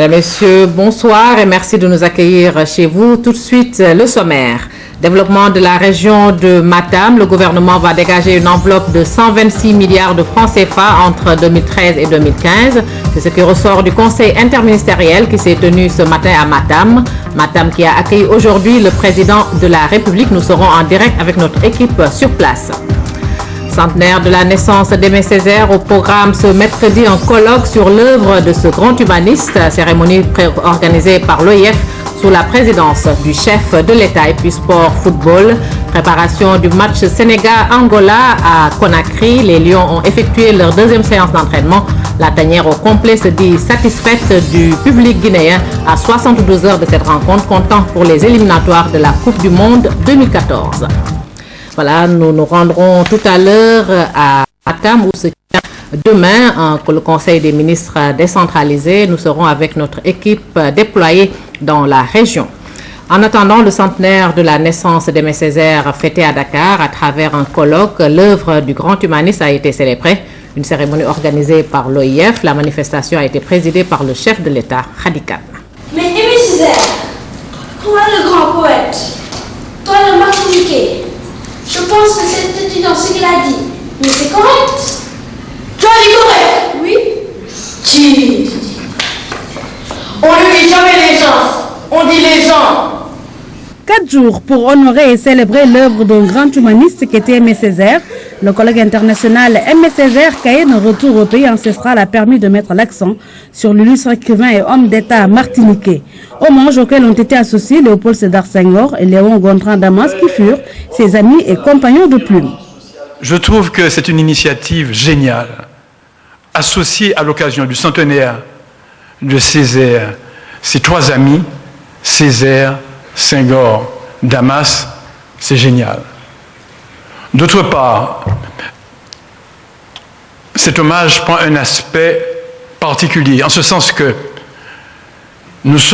Mesdames, Messieurs, bonsoir et merci de nous accueillir chez vous. Tout de suite, le sommaire. Développement de la région de Matam. Le gouvernement va dégager une enveloppe de 126 milliards de francs CFA entre 2013 et 2015. C'est ce qui ressort du conseil interministériel qui s'est tenu ce matin à Matam. Matam qui a accueilli aujourd'hui le président de la République. Nous serons en direct avec notre équipe sur place. Centenaire de la naissance d'Aimé Césaire, au programme ce mercredi un colloque sur l'œuvre de ce grand humaniste, cérémonie organisée par l'OIF sous la présidence du chef de l'État. Et puis sport football, préparation du match Sénégal-Angola à Conakry. Les Lions ont effectué leur deuxième séance d'entraînement. La tanière au complet se dit satisfaite du public guinéen à 72 heures de cette rencontre, comptant pour les éliminatoires de la Coupe du Monde 2014. Voilà, nous nous rendrons tout à l'heure à Matam où se tient demain le Conseil des ministres décentralisé. Nous serons avec notre équipe déployée dans la région. En attendant le centenaire de la naissance d'Aimé Césaire fêté à Dakar à travers un colloque, l'œuvre du grand humaniste a été célébrée. Une cérémonie organisée par l'OIF. La manifestation a été présidée par le chef de l'État, Hadi Kane. Mais Aimé Césaire, toi le grand poète, toi le martiniquais, je pense que c'est étudiant ce qu'il a dit, mais c'est correct. Tu as dit correct? Oui. Qui? On ne dit jamais les gens, on dit les gens. 4 jours pour honorer et célébrer l'œuvre d'un grand humaniste qui était Aimé Césaire. Le collègue international Aimé Césaire, cahier de retour au pays ancestral, a permis de mettre l'accent sur l'illustre écrivain et homme d'État martiniquais. Hommage auquel ont été associés Léopold Sédar Senghor et Léon Gontran Damas, qui furent ses amis et compagnons de plume. Je trouve que c'est une initiative géniale, associée à l'occasion du centenaire de Césaire, ses 3 amis, Césaire, Senghor, Damas, c'est génial. D'autre part, cet hommage prend un aspect particulier, en ce sens que nous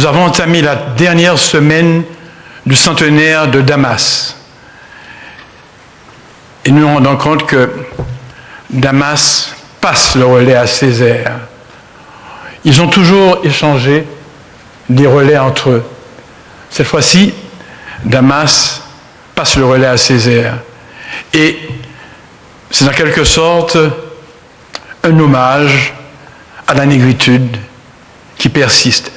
avons entamé la dernière semaine du centenaire de Damas. Et nous nous rendons compte que Damas passe le relais à Césaire. Ils ont toujours échangé des relais entre eux. Cette fois-ci, Damas passe le relais à Césaire. Et c'est en quelque sorte un hommage à la négritude qui persiste.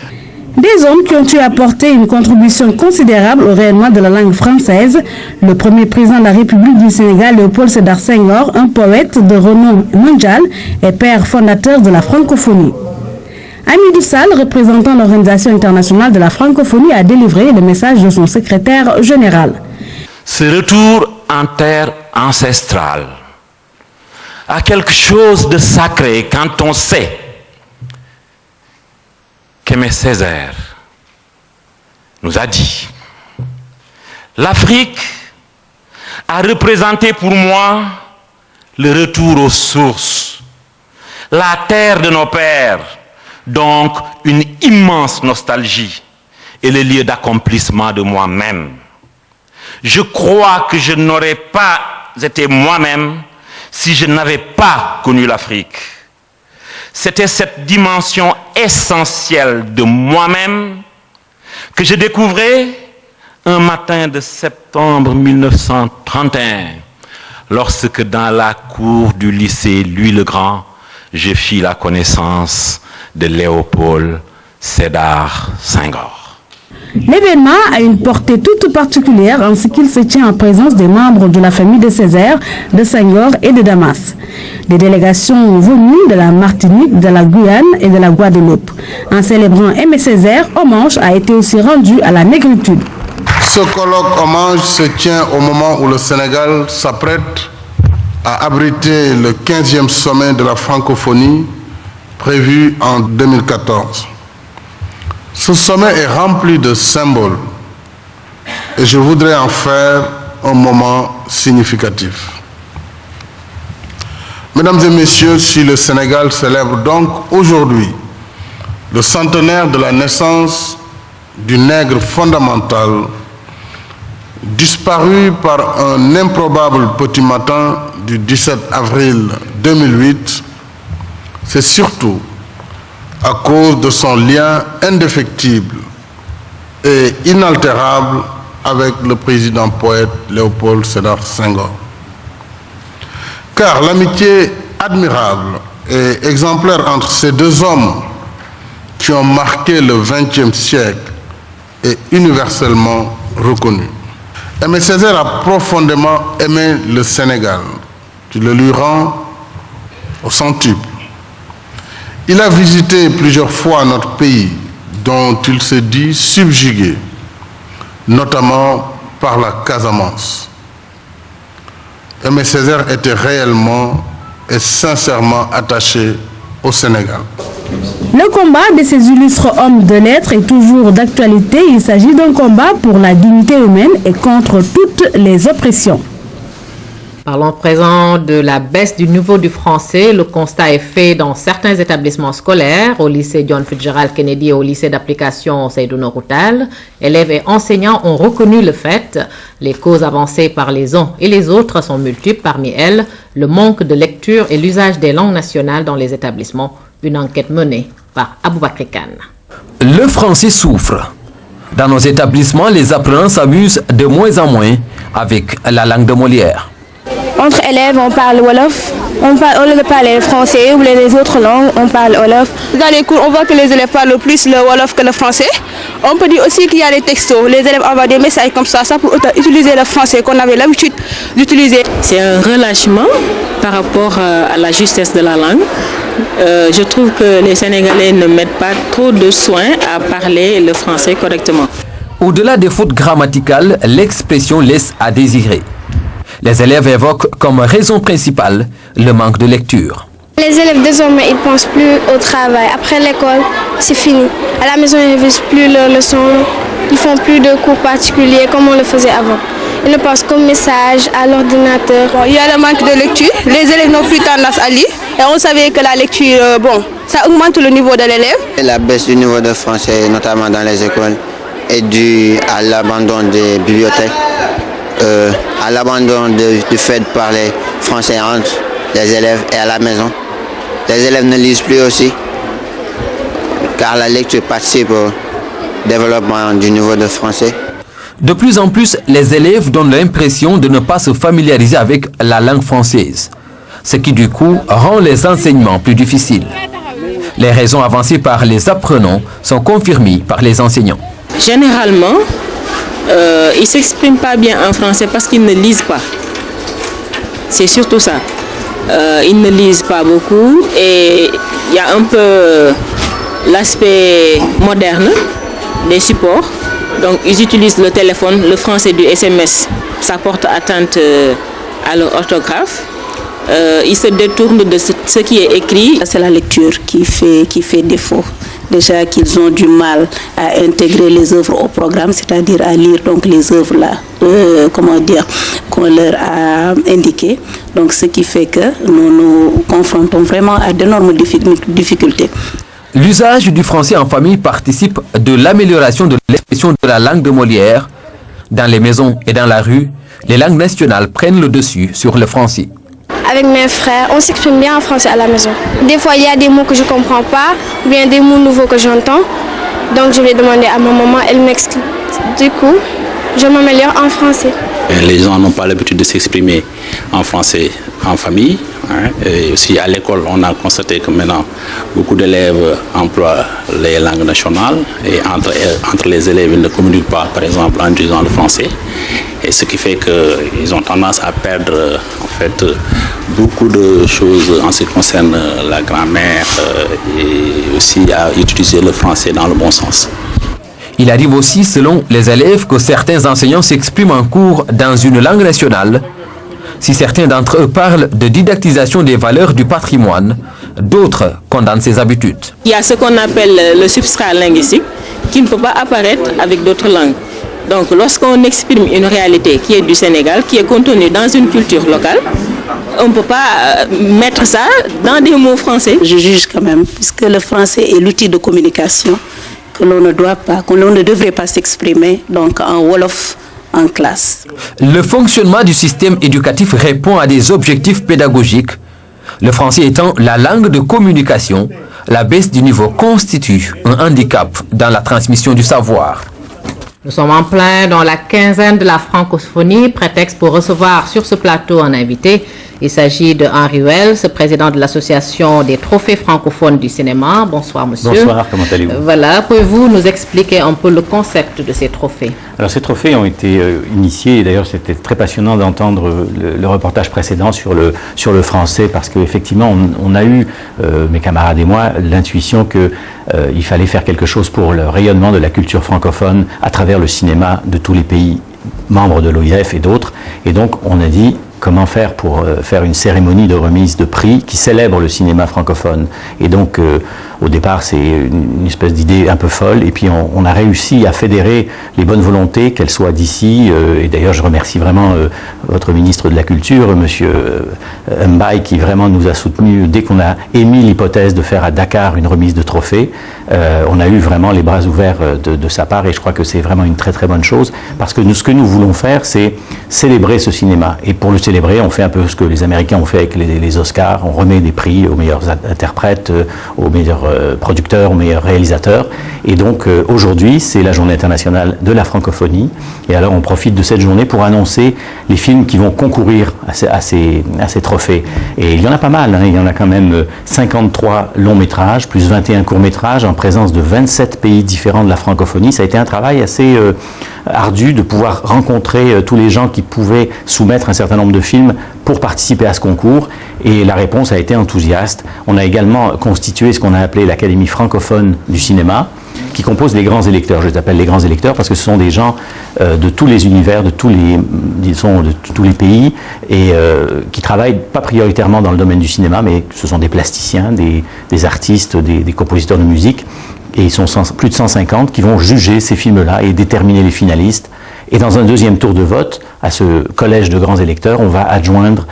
Des hommes qui ont eu apporté une contribution considérable au rayonnement de la langue française. Le premier président de la République du Sénégal, Léopold Sédar Senghor, un poète de renom mondial et père fondateur de la francophonie. Hamidou Sall, représentant l'Organisation internationale de la francophonie, a délivré le message de son secrétaire général. Ce retour en terre ancestrale a quelque chose de sacré quand on sait qu'Aimé Césaire nous a dit: l'Afrique a représenté pour moi le retour aux sources, la terre de nos pères, donc une immense nostalgie et le lieu d'accomplissement de moi-même. Je crois que je n'aurais pas été moi-même si je n'avais pas connu l'Afrique. C'était cette dimension essentielle de moi-même que je découvrais un matin de septembre 1931, lorsque dans la cour du lycée Louis-le-Grand, je fis la connaissance de Léopold Sédar Senghor. L'événement a une portée toute particulière en ce qu'il se tient en présence des membres de la famille de Césaire, de Senghor et de Damas. Des délégations venues de la Martinique, de la Guyane et de la Guadeloupe. En célébrant Aimé Césaire, hommage a été aussi rendu à la négritude. Ce colloque hommage se tient au moment où le Sénégal s'apprête à abriter le 15e sommet de la francophonie prévu en 2014. Ce sommet est rempli de symboles et je voudrais en faire un moment significatif. Mesdames et messieurs, si le Sénégal célèbre donc aujourd'hui le centenaire de la naissance du nègre fondamental, disparu par un improbable petit matin du 17 avril 2008, c'est surtout à cause de son lien indéfectible et inaltérable avec le président poète Léopold Sédar Senghor. Car l'amitié admirable et exemplaire entre ces deux hommes qui ont marqué le XXe siècle est universellement reconnue. Aimé Césaire a profondément aimé le Sénégal, qui le lui rend au centuple. Il a visité plusieurs fois notre pays, dont il se dit subjugué, notamment par la Casamance. Aimé Césaire était réellement et sincèrement attaché au Sénégal. Le combat de ces illustres hommes de lettres est toujours d'actualité. Il s'agit d'un combat pour la dignité humaine et contre toutes les oppressions. Parlons présent de la baisse du niveau du français. Le constat est fait dans certains établissements scolaires, au lycée John Fitzgerald Kennedy et au lycée d'application Seydou Nourou Tall. Élèves et enseignants ont reconnu le fait. Les causes avancées par les uns et les autres sont multiples. Parmi elles, le manque de lecture et l'usage des langues nationales dans les établissements. Une enquête menée par Aboubakry Kane. Le français souffre. Dans nos établissements, les apprenants s'amusent de moins en moins avec la langue de Molière. Entre élèves, on parle Wolof. Au lieu de parler français ou les autres langues, on parle Wolof. Dans les cours, on voit que les élèves parlent plus le Wolof que le français. On peut dire aussi qu'il y a des textos. Les élèves envoient des messages comme ça pour utiliser le français qu'on avait l'habitude d'utiliser. C'est un relâchement par rapport à la justesse de la langue. Je trouve que les Sénégalais ne mettent pas trop de soin à parler le français correctement. Au-delà des fautes grammaticales, l'expression laisse à désirer. Les élèves évoquent comme raison principale le manque de lecture. Les élèves désormais, ils ne pensent plus au travail. Après l'école, c'est fini. À la maison, ils ne révisent plus leurs leçons. Ils ne font plus de cours particuliers comme on le faisait avant. Ils ne pensent qu'au message, à l'ordinateur. Il y a le manque de lecture. Les élèves n'ont plus tendance à lire. Et on savait que la lecture, ça augmente le niveau de l'élève. La baisse du niveau de français, notamment dans les écoles, est due à l'abandon des bibliothèques, à l'abandon du fait de parler français entre les élèves et à la maison. Les élèves ne lisent plus aussi, car la lecture participe au développement du niveau de français. De plus en plus, les élèves donnent l'impression de ne pas se familiariser avec la langue française, ce qui du coup rend les enseignements plus difficiles. Les raisons avancées par les apprenants sont confirmées par les enseignants. Généralement, ils ne s'expriment pas bien en français parce qu'ils ne lisent pas. C'est surtout ça. Ils ne lisent pas beaucoup et il y a un peu l'aspect moderne des supports. Donc ils utilisent le téléphone, le français du SMS, ça porte atteinte à leur orthographe. Ils se détournent de ce qui est écrit. C'est la lecture qui fait défaut. Déjà qu'ils ont du mal à intégrer les œuvres au programme, c'est-à-dire à lire donc les œuvres là, qu'on leur a indiquées. Donc ce qui fait que nous nous confrontons vraiment à d'énormes difficultés. L'usage du français en famille participe de l'amélioration de l'expression de la langue de Molière. Dans les maisons et dans la rue, les langues nationales prennent le dessus sur le français. Avec mes frères, on s'exprime bien en français à la maison. Des fois, il y a des mots que je ne comprends pas, ou bien des mots nouveaux que j'entends. Donc, je vais demander à ma maman, elle m'explique. Du coup, je m'améliore en français. Les gens n'ont pas l'habitude de s'exprimer en français en famille. Et aussi à l'école, on a constaté que maintenant, beaucoup d'élèves emploient les langues nationales. Et entre les élèves, ils ne communiquent pas, par exemple, en utilisant le français. Et ce qui fait qu'ils ont tendance à perdre en fait beaucoup de choses en ce qui concerne la grammaire et aussi à utiliser le français dans le bon sens. Il arrive aussi, selon les élèves, que certains enseignants s'expriment en cours dans une langue nationale. Si certains d'entre eux parlent de didactisation des valeurs du patrimoine, d'autres condamnent ces habitudes. Il y a ce qu'on appelle le substrat linguistique qui ne peut pas apparaître avec d'autres langues. Donc lorsqu'on exprime une réalité qui est du Sénégal, qui est contenue dans une culture locale, on ne peut pas mettre ça dans des mots français. Je juge quand même, puisque le français est l'outil de communication, que l'on ne devrait pas s'exprimer donc en Wolof en classe. Le fonctionnement du système éducatif répond à des objectifs pédagogiques. Le français étant la langue de communication, la baisse du niveau constitue un handicap dans la transmission du savoir. Nous sommes en plein dans la quinzaine de la francophonie, prétexte pour recevoir sur ce plateau un invité. Il s'agit de Henri Wells, président de l'association des trophées francophones du cinéma. Bonsoir monsieur. Bonsoir, comment allez-vous? Voilà, pouvez-vous nous expliquer un peu le concept de ces trophées? Alors ces trophées ont été initiés, et d'ailleurs c'était très passionnant d'entendre le reportage précédent sur le français, parce qu'effectivement on a eu, mes camarades et moi, l'intuition qu'il fallait faire quelque chose pour le rayonnement de la culture francophone à travers le cinéma de tous les pays membres de l'OIF et d'autres. Et donc on a dit, comment faire pour faire une cérémonie de remise de prix qui célèbre le cinéma francophone. Et donc, au départ, c'est une espèce d'idée un peu folle. Et puis, on a réussi à fédérer les bonnes volontés, qu'elles soient d'ici. Et d'ailleurs, je remercie vraiment votre ministre de la Culture, monsieur Mbaye, qui vraiment nous a soutenus dès qu'on a émis l'hypothèse de faire à Dakar une remise de trophée. On a eu vraiment les bras ouverts de sa part, et je crois que c'est vraiment une très très bonne chose, parce que ce que nous voulons faire, c'est célébrer ce cinéma. Et pour le célébrer, on fait un peu ce que les Américains ont fait avec les Oscars. On remet des prix aux meilleurs interprètes, aux meilleurs producteurs, aux meilleurs réalisateurs. Et donc aujourd'hui, c'est la journée internationale de la francophonie. Et alors on profite de cette journée pour annoncer les films qui vont concourir à ces trophées. Et il y en a pas mal, hein. Il y en a quand même 53 longs métrages, plus 21 courts métrages, en présence de 27 pays différents de la francophonie. Ça a été un travail assez ardu de pouvoir rencontrer tous les gens qui pouvaient soumettre un certain nombre de films pour participer à ce concours, et la réponse a été enthousiaste. On a également constitué ce qu'on a appelé l'Académie francophone du cinéma, qui compose les grands électeurs. Je les appelle les grands électeurs parce que ce sont des gens de tous les univers, de tous les pays, et qui travaillent pas prioritairement dans le domaine du cinéma, mais ce sont des plasticiens, des artistes, des compositeurs de musique. Et ils sont plus de 150 qui vont juger ces films-là et déterminer les finalistes. Et dans un deuxième tour de vote, à ce collège de grands électeurs, on va adjoindre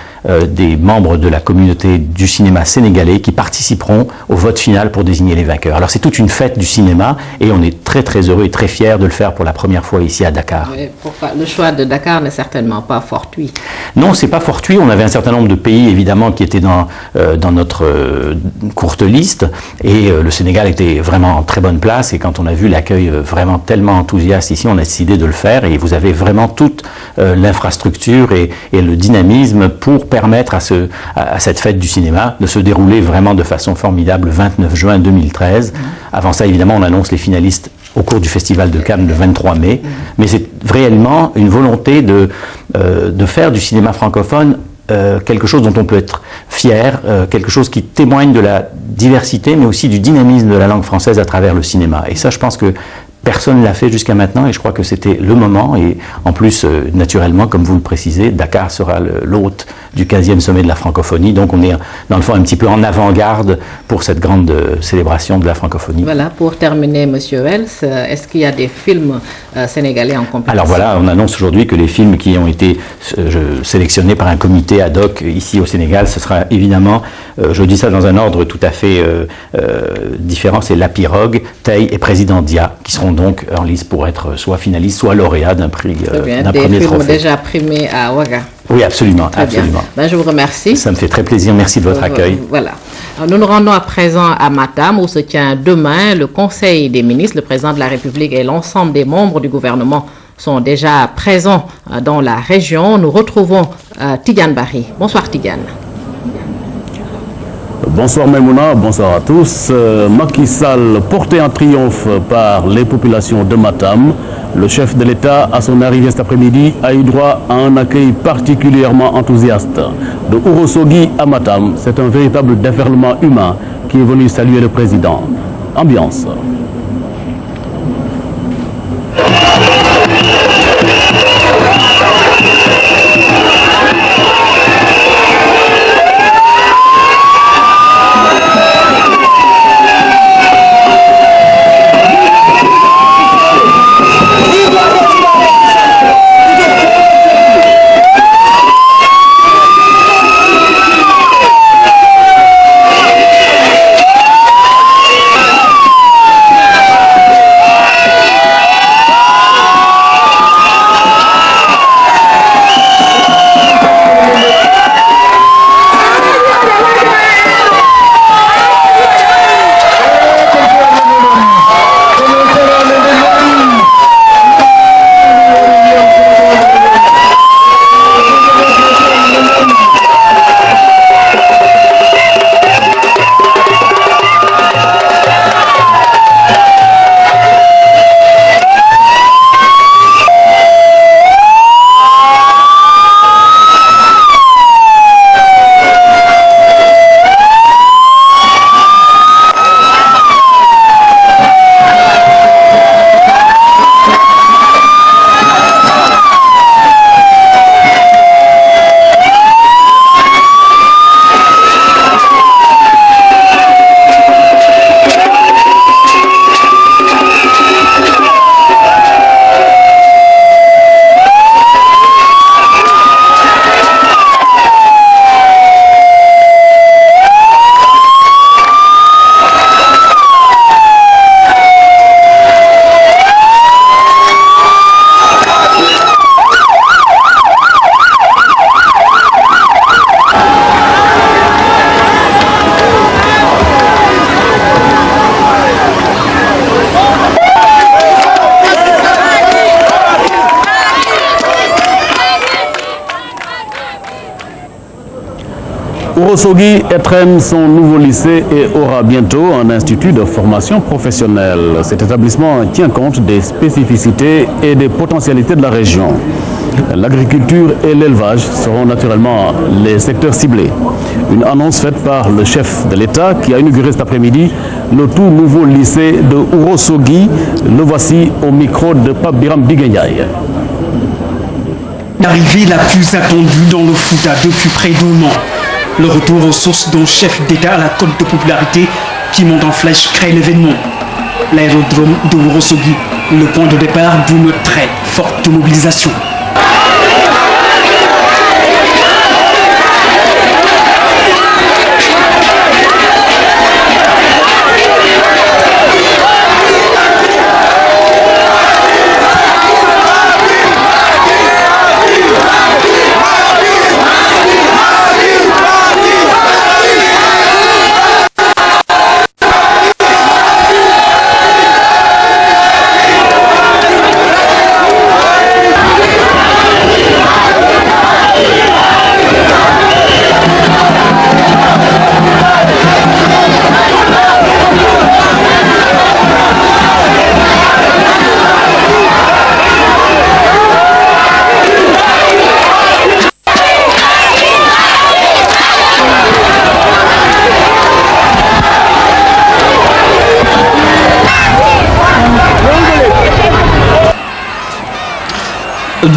des membres de la communauté du cinéma sénégalais qui participeront au vote final pour désigner les vainqueurs. Alors c'est toute une fête du cinéma, et on est très très heureux et très fiers de le faire pour la première fois ici à Dakar. Pourquoi le choix de Dakar n'est certainement pas fortuit? Non, c'est pas fortuit. On avait un certain nombre de pays évidemment qui étaient dans notre courte liste, et le Sénégal était vraiment en très bonne place, et quand on a vu l'accueil vraiment tellement enthousiaste ici, on a décidé de le faire. Et vous avez vraiment toute l'infrastructure et le dynamisme pour permettre à cette fête du cinéma de se dérouler vraiment de façon formidable le 29 juin 2013. Avant ça, évidemment, on annonce les finalistes au cours du Festival de Cannes le 23 mai. Mais c'est réellement une volonté de faire du cinéma francophone quelque chose dont on peut être fier, quelque chose qui témoigne de la diversité, mais aussi du dynamisme de la langue française à travers le cinéma. Et ça, je pense que personne ne l'a fait jusqu'à maintenant, et je crois que c'était le moment. Et en plus, naturellement, comme vous le précisez, Dakar sera l'hôte du 15e sommet de la francophonie. Donc on est dans le fond un petit peu en avant-garde pour cette grande célébration de la francophonie. Voilà, pour terminer, monsieur Wells, est-ce qu'il y a des films sénégalais en compétition? Alors voilà, on annonce aujourd'hui que les films qui ont été sélectionnés par un comité ad hoc ici au Sénégal, ce sera évidemment, je dis ça dans un ordre tout à fait différent, c'est La Pirogue, Tay et Président Dia, qui seront donc en lice pour être soit finalistes, soit lauréats d'un prix, d'un premier trophée. Des films déjà primés à Ouaga. Oui, absolument, absolument. Ben, je vous remercie. Ça me fait très plaisir, merci de votre accueil. Voilà. Alors, nous nous rendons à présent à Matam, où se tient demain le Conseil des ministres. Le président de la République et l'ensemble des membres du gouvernement sont déjà présents dans la région. Nous retrouvons Tidiane Barry. Bonsoir Tidiane. Bonsoir Maimouna, bonsoir à tous. Macky Sall, porté en triomphe par les populations de Matam, le chef de l'État, à son arrivée cet après-midi, a eu droit à un accueil particulièrement enthousiaste. De Ourossogui à Matam, c'est un véritable déferlement humain qui est venu saluer le président. Ambiance. Ourossogui étrenne son nouveau lycée et aura bientôt un institut de formation professionnelle. Cet établissement tient compte des spécificités et des potentialités de la région. L'agriculture et l'élevage seront naturellement les secteurs ciblés. Une annonce faite par le chef de l'État qui a inauguré cet après-midi le tout nouveau lycée de Ourossogui. Le voici au micro de Pape Biram Biguenyaï. L'arrivée la plus attendue dans le Fouta depuis près d'un an. Le retour aux sources d'un chef d'État à la cote de popularité qui monte en flèche crée l'événement. L'aérodrome de Ourossogui, le point de départ d'une très forte mobilisation.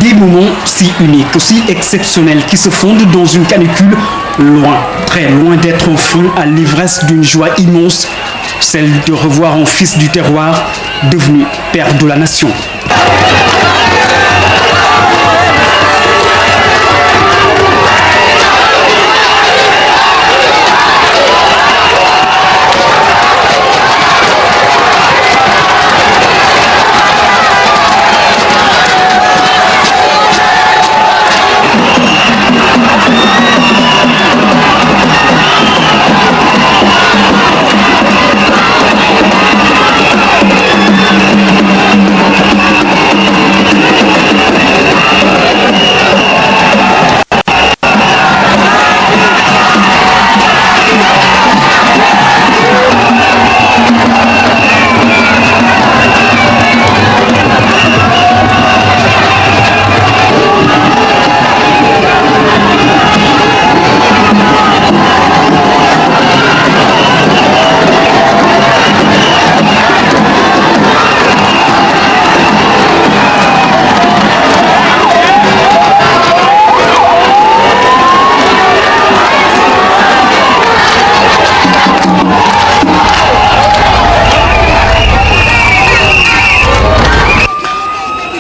Des moments si uniques, si exceptionnels qui se fondent dans une canicule loin, très loin d'être un frein à l'ivresse d'une joie immense, celle de revoir un fils du terroir devenu père de la nation.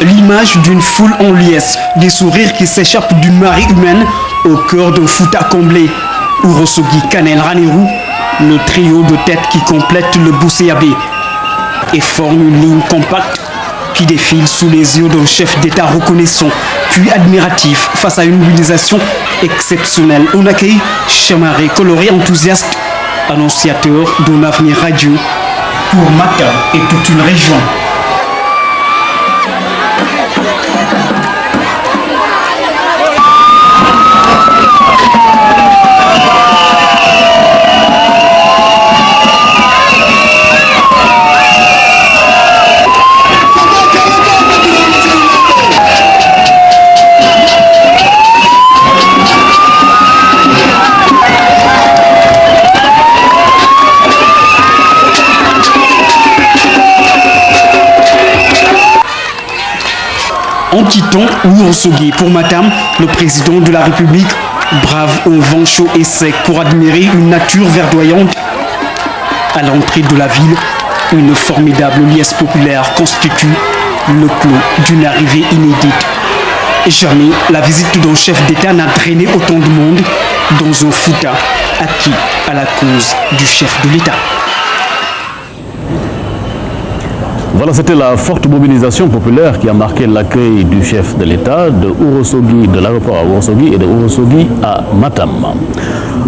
L'image d'une foule en liesse, des sourires qui s'échappent d'une marée humaine au cœur d'un Fouta comblé. Ourossogui, Kanel, Ranérou, le trio de tête qui complète le Bousséabé et forme une ligne compacte qui défile sous les yeux d'un chef d'État reconnaissant, puis admiratif face à une mobilisation exceptionnelle. On accueille chamarré, coloré, enthousiaste, annonciateur d'un avenir radieux pour Matam et toute une région. En quittant Ourossogui pour Matam, le président de la République brave un vent chaud et sec pour admirer une nature verdoyante. À l'entrée de la ville, une formidable liesse populaire constitue le clou d'une arrivée inédite. Jamais la visite d'un chef d'État n'a draîné autant de monde dans un Fouta acquis à la cause du chef de l'État. Voilà, c'était la forte mobilisation populaire qui a marqué l'accueil du chef de l'État de Ourossogui, de l'aéroport à Ourossogui et de Ourossogui à Matam.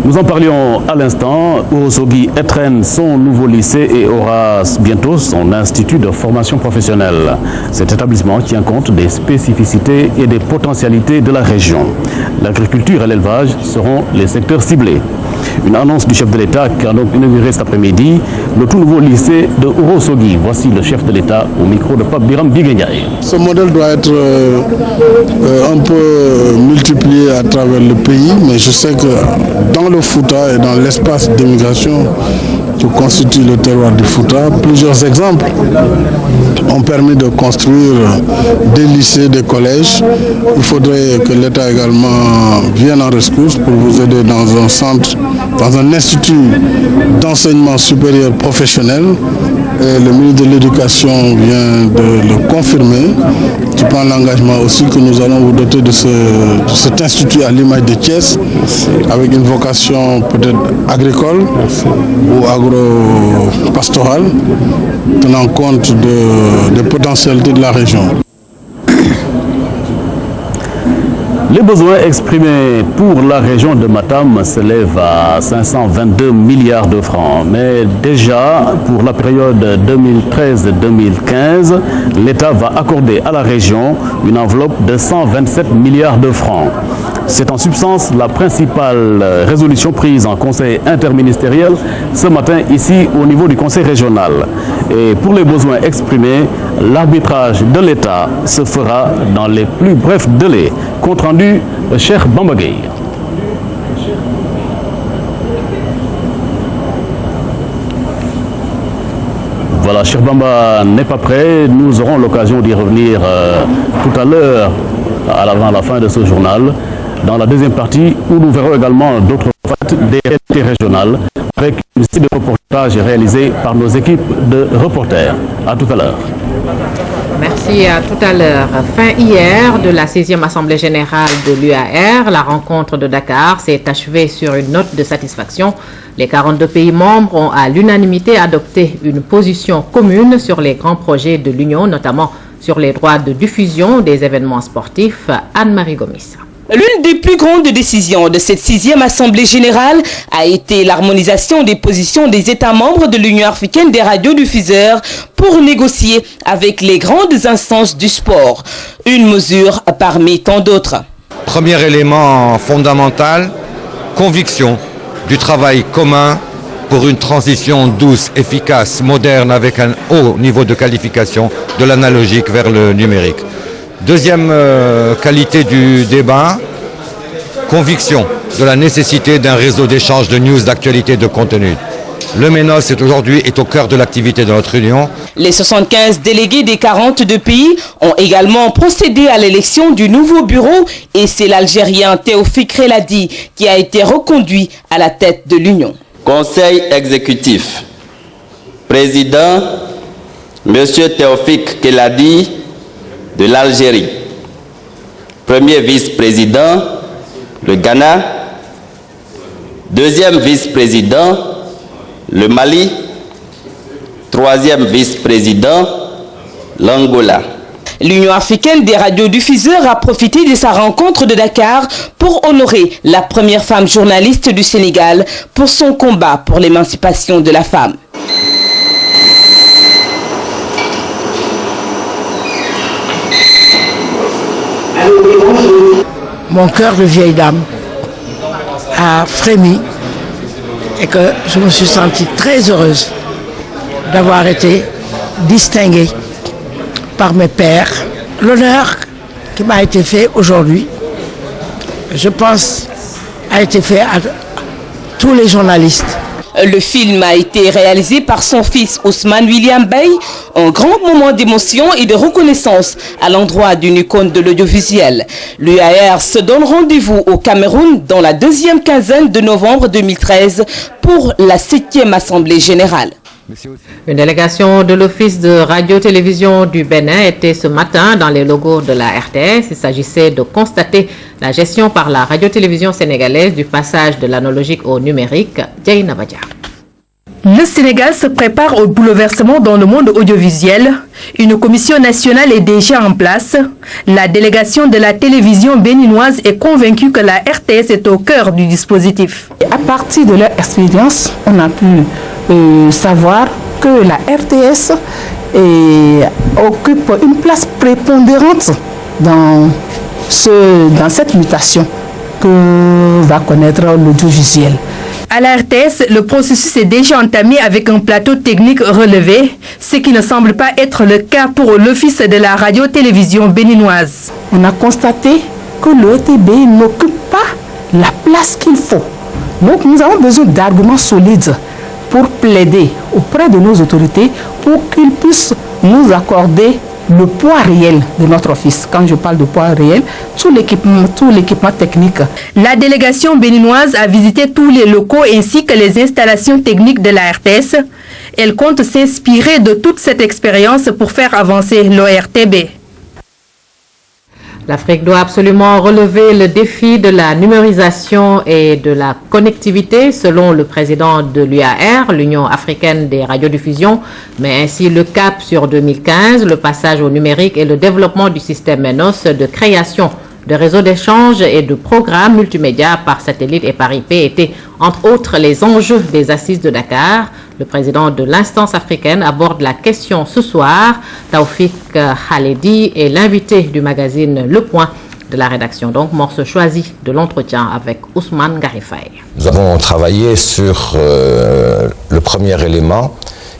Nous en parlions à l'instant. Ourossogui étrenne son nouveau lycée et aura bientôt son institut de formation professionnelle. Cet établissement tient compte des spécificités et des potentialités de la région. L'agriculture et l'élevage seront les secteurs ciblés. Une annonce du chef de l'État qui a donc inauguré cet après-midi le tout nouveau lycée de Ourossogui. Voici le chef de l'État au micro de Pape Biram Biguenyaï. Ce modèle doit être un peu multiplié à travers le pays, mais je sais que dans le Fouta et dans l'espace d'immigration que constitue le terroir du Fouta, plusieurs exemples ont permis de construire des lycées, des collèges. Il faudrait que l'État également vienne en rescousse pour vous aider dans un centre, dans un institut d'enseignement supérieur professionnel. Et le ministre de l'Éducation vient de le confirmer, qui prend l'engagement aussi que nous allons vous doter de cet institut à l'image de Thiès, avec une vocation peut-être agricole ou agro-pastorale, tenant compte des potentialités de la région. Les besoins exprimés pour la région de Matam s'élèvent à 522 milliards de francs. Mais déjà, pour la période 2013-2015, l'État va accorder à la région une enveloppe de 127 milliards de francs. C'est en substance la principale résolution prise en conseil interministériel ce matin ici au niveau du conseil régional. Et pour les besoins exprimés, l'arbitrage de l'État se fera dans les plus brefs délais. Compte rendu, Cheikh Bamba Gueye. Voilà, Cheikh Bamba n'est pas prêt. Nous aurons l'occasion d'y revenir tout à l'heure, avant la fin de ce journal, dans la deuxième partie, où nous verrons également d'autres faits des réalités régionales, avec une série de reportages réalisés par nos équipes de reporters. À tout à l'heure. Merci, à tout à l'heure. Fin hier de la 6e Assemblée Générale de l'UAR, la rencontre de Dakar s'est achevée sur une note de satisfaction. Les 42 pays membres ont à l'unanimité adopté une position commune sur les grands projets de l'Union, notamment sur les droits de diffusion des événements sportifs. Anne-Marie Gomis. L'une des plus grandes décisions de cette 6e Assemblée Générale a été l'harmonisation des positions des États membres de l'Union africaine des radiodiffuseurs pour négocier avec les grandes instances du sport. Une mesure parmi tant d'autres. Premier élément fondamental, conviction du travail commun pour une transition douce, efficace, moderne avec un haut niveau de qualification de l'analogique vers le numérique. Deuxième qualité du débat, conviction de la nécessité d'un réseau d'échange de news, d'actualité, de contenu. Le MENOS aujourd'hui est au cœur de l'activité de notre Union. Les 75 délégués des 42 pays ont également procédé à l'élection du nouveau bureau et c'est l'Algérien Théophile Reladi qui a été reconduit à la tête de l'Union. Conseil exécutif. Président, M. Théophile Reladi de l'Algérie. Premier vice-président, le Ghana. Deuxième vice-président, le Mali. Troisième vice-président, l'Angola. L'Union africaine des radiodiffuseurs a profité de sa rencontre de Dakar pour honorer la première femme journaliste du Sénégal pour son combat pour l'émancipation de la femme. Mon cœur de vieille dame a frémi et que je me suis sentie très heureuse d'avoir été distinguée par mes pairs. L'honneur qui m'a été fait aujourd'hui, je pense, a été fait à tous les journalistes. Le film a été réalisé par son fils Ousmane William Bey, un grand moment d'émotion et de reconnaissance à l'endroit d'une icône de l'audiovisuel. L'UAR se donne rendez-vous au Cameroun dans la deuxième quinzaine de novembre 2013 pour la 7e Assemblée Générale. Une délégation de l'Office de radio-télévision du Bénin était ce matin dans les locaux de la RTS. Il s'agissait de constater la gestion par la radio-télévision sénégalaise du passage de l'analogique au numérique. Djaïna Badia. Le Sénégal se prépare au bouleversement dans le monde audiovisuel. Une commission nationale est déjà en place. La délégation de la télévision béninoise est convaincue que la RTS est au cœur du dispositif. À partir de leur expérience, on a pu savoir que la RTS occupe une place prépondérante dans cette mutation que va connaître l'audiovisuel. À la RTS, le processus est déjà entamé avec un plateau technique relevé, ce qui ne semble pas être le cas pour l'Office de la radio-télévision béninoise. On a constaté que l'OTB n'occupe pas la place qu'il faut. Donc nous avons besoin d'arguments solides pour plaider auprès de nos autorités pour qu'ils puissent nous accorder le poids réel de notre office. Quand je parle de poids réel, tout l'équipement technique. La délégation béninoise a visité tous les locaux ainsi que les installations techniques de la RTS. Elle compte s'inspirer de toute cette expérience pour faire avancer l'ORTB. L'Afrique doit absolument relever le défi de la numérisation et de la connectivité, selon le président de l'UAR, l'Union africaine des radiodiffusions, mais ainsi le cap sur 2015, le passage au numérique et le développement du système MENOS de création de réseaux d'échange et de programmes multimédia par satellite et par IP étaient entre autres les enjeux des assises de Dakar. Le président de l'instance africaine aborde la question ce soir. Taoufik Khaledi est l'invité du magazine Le Point de la rédaction. Donc, morceau choisi de l'entretien avec Ousmane Garifay. Nous avons travaillé sur le premier élément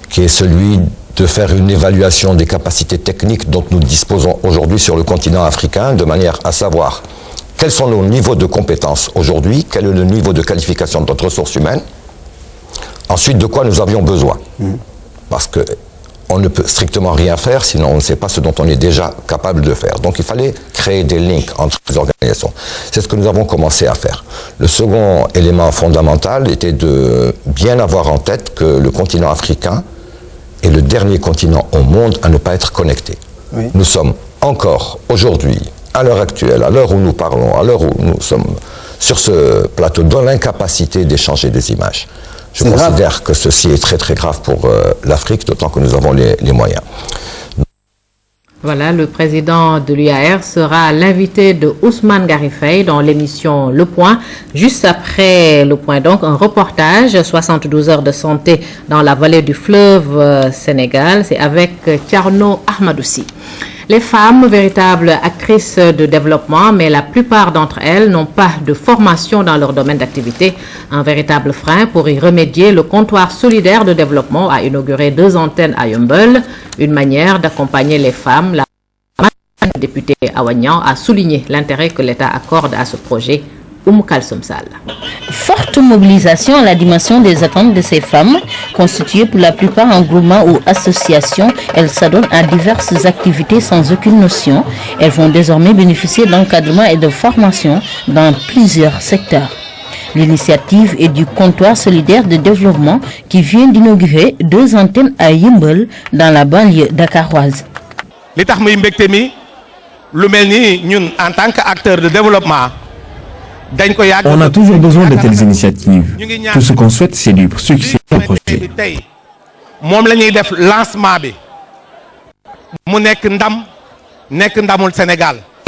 qui est celui de faire une évaluation des capacités techniques dont nous disposons aujourd'hui sur le continent africain, de manière à savoir quels sont nos niveaux de compétences aujourd'hui, quel est le niveau de qualification de notre ressource humaine, ensuite de quoi nous avions besoin. Parce qu'on ne peut strictement rien faire, sinon on ne sait pas ce dont on est déjà capable de faire. Donc il fallait créer des liens entre les organisations. C'est ce que nous avons commencé à faire. Le second élément fondamental était de bien avoir en tête que le continent africain est le dernier continent au monde à ne pas être connecté. Oui. Nous sommes encore aujourd'hui, à l'heure actuelle, à l'heure où nous parlons, à l'heure où nous sommes sur ce plateau, dans l'incapacité d'échanger des images. Je considère que ceci est très très grave pour l'Afrique, d'autant que nous avons les moyens. Voilà, le président de l'UAR sera l'invité de Ousmane Garifay dans l'émission Le Point. Juste après Le Point, donc, un reportage, 72 heures de santé dans la vallée du fleuve Sénégal. C'est avec Tierno Ahmadoussi. Les femmes, véritables actrices de développement, mais la plupart d'entre elles n'ont pas de formation dans leur domaine d'activité. Un véritable frein pour y remédier, le comptoir solidaire de développement a inauguré 2 antennes à Yeumbeul, une manière d'accompagner les femmes. La députée Awagnan a souligné l'intérêt que l'État accorde à ce projet. Forte mobilisation à la dimension des attentes de ces femmes, constituées pour la plupart en groupements ou associations, elles s'adonnent à diverses activités sans aucune notion. Elles vont désormais bénéficier d'encadrement et de formation dans plusieurs secteurs. L'initiative est du comptoir solidaire de développement qui vient d'inaugurer 2 antennes à Yeumbeul dans la banlieue dakaroise. En tant qu'acteur de développement, on a toujours besoin de telles initiatives. Tout ce qu'on souhaite, c'est du succès au projet.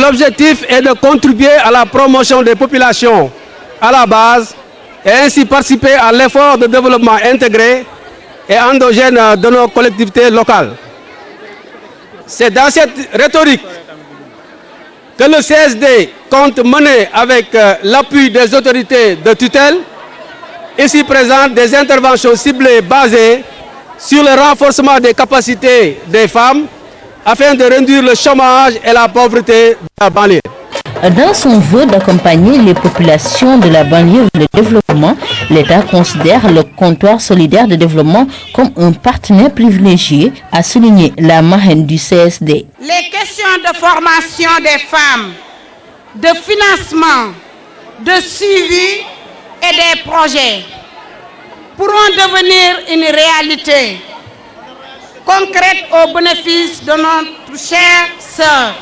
L'objectif est de contribuer à la promotion des populations à la base et ainsi participer à l'effort de développement intégré et endogène de nos collectivités locales. C'est dans cette rhétorique que le CSD compte mener avec l'appui des autorités de tutelle, ici présentes, des interventions ciblées basées sur le renforcement des capacités des femmes afin de réduire le chômage et la pauvreté de la banlieue. Dans son vœu d'accompagner les populations de la banlieue vers le développement, l'État considère le comptoir solidaire de développement comme un partenaire privilégié, a souligné la marraine du CSD. Les questions de formation des femmes, de financement, de suivi et des projets pourront devenir une réalité concrète au bénéfice de notre chère sœur.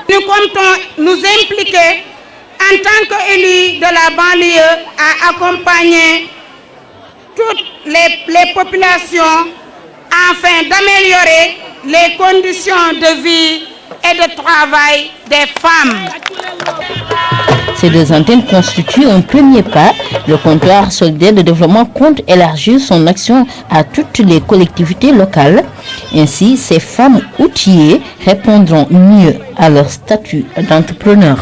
Nous comptons nous impliquer en tant qu'élus de la banlieue à accompagner toutes les populations afin d'améliorer les conditions de vie et de travail des femmes. Ces deux antennes constituent un premier pas. Le comptoir solidaire de développement compte élargir son action à toutes les collectivités locales. Ainsi, ces femmes outillées répondront mieux à leur statut d'entrepreneur.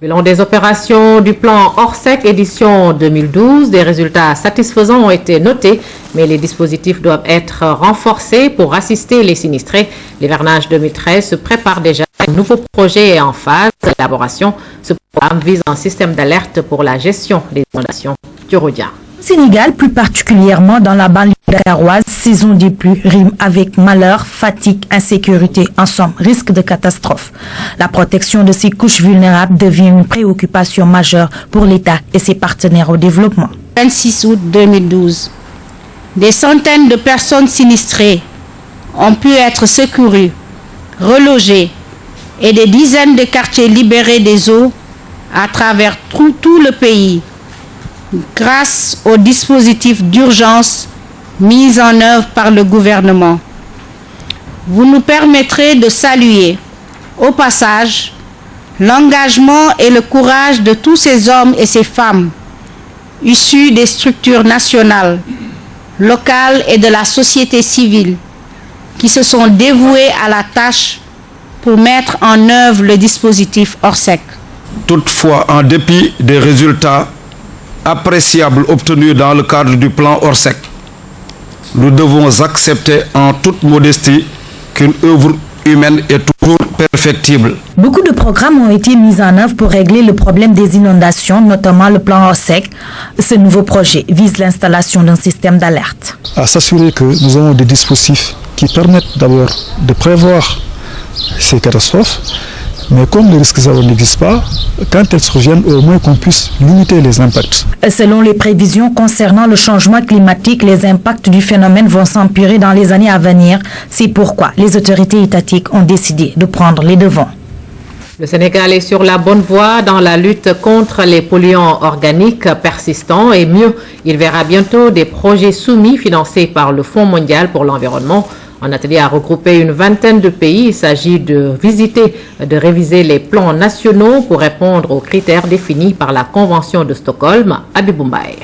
Bilan des opérations du plan Orsec édition 2012, des résultats satisfaisants ont été notés, mais les dispositifs doivent être renforcés pour assister les sinistrés. L'hivernage 2013 se prépare déjà. Un nouveau projet est en phase d'élaboration. Ce programme vise un système d'alerte pour la gestion des inondations. Turodia. Sénégal, plus particulièrement dans la banlieue dakaroise, saison des pluies rime avec malheur, fatigue, insécurité, en somme, risque de catastrophe. La protection de ces couches vulnérables devient une préoccupation majeure pour l'État et ses partenaires au développement. 26 août 2012, des centaines de personnes sinistrées ont pu être secourues, relogées et des dizaines de quartiers libérés des eaux à travers tout le pays, grâce aux dispositifs d'urgence mis en œuvre par le gouvernement. Vous nous permettrez de saluer, au passage, l'engagement et le courage de tous ces hommes et ces femmes issus des structures nationales, locales et de la société civile qui se sont dévoués à la tâche pour mettre en œuvre le dispositif Orsec. Toutefois, en dépit des résultats appréciables obtenus dans le cadre du plan Orsec, nous devons accepter en toute modestie qu'une œuvre humaine est toujours perfectible. Beaucoup de programmes ont été mis en œuvre pour régler le problème des inondations, notamment le plan Orsec. Ce nouveau projet vise l'installation d'un système d'alerte. À s'assurer que nous avons des dispositifs qui permettent d'abord de prévoir ces catastrophes, mais comme les risques zéro n'existent pas, quand elles surviennent, au moins qu'on puisse limiter les impacts. Selon les prévisions concernant le changement climatique, les impacts du phénomène vont s'empirer dans les années à venir. C'est pourquoi les autorités étatiques ont décidé de prendre les devants. Le Sénégal est sur la bonne voie dans la lutte contre les polluants organiques persistants et mieux, il verra bientôt des projets soumis financés par le Fonds mondial pour l'environnement. Un atelier a regroupé une vingtaine de pays. Il s'agit de réviser les plans nationaux pour répondre aux critères définis par la Convention de Stockholm à Dubumbaï.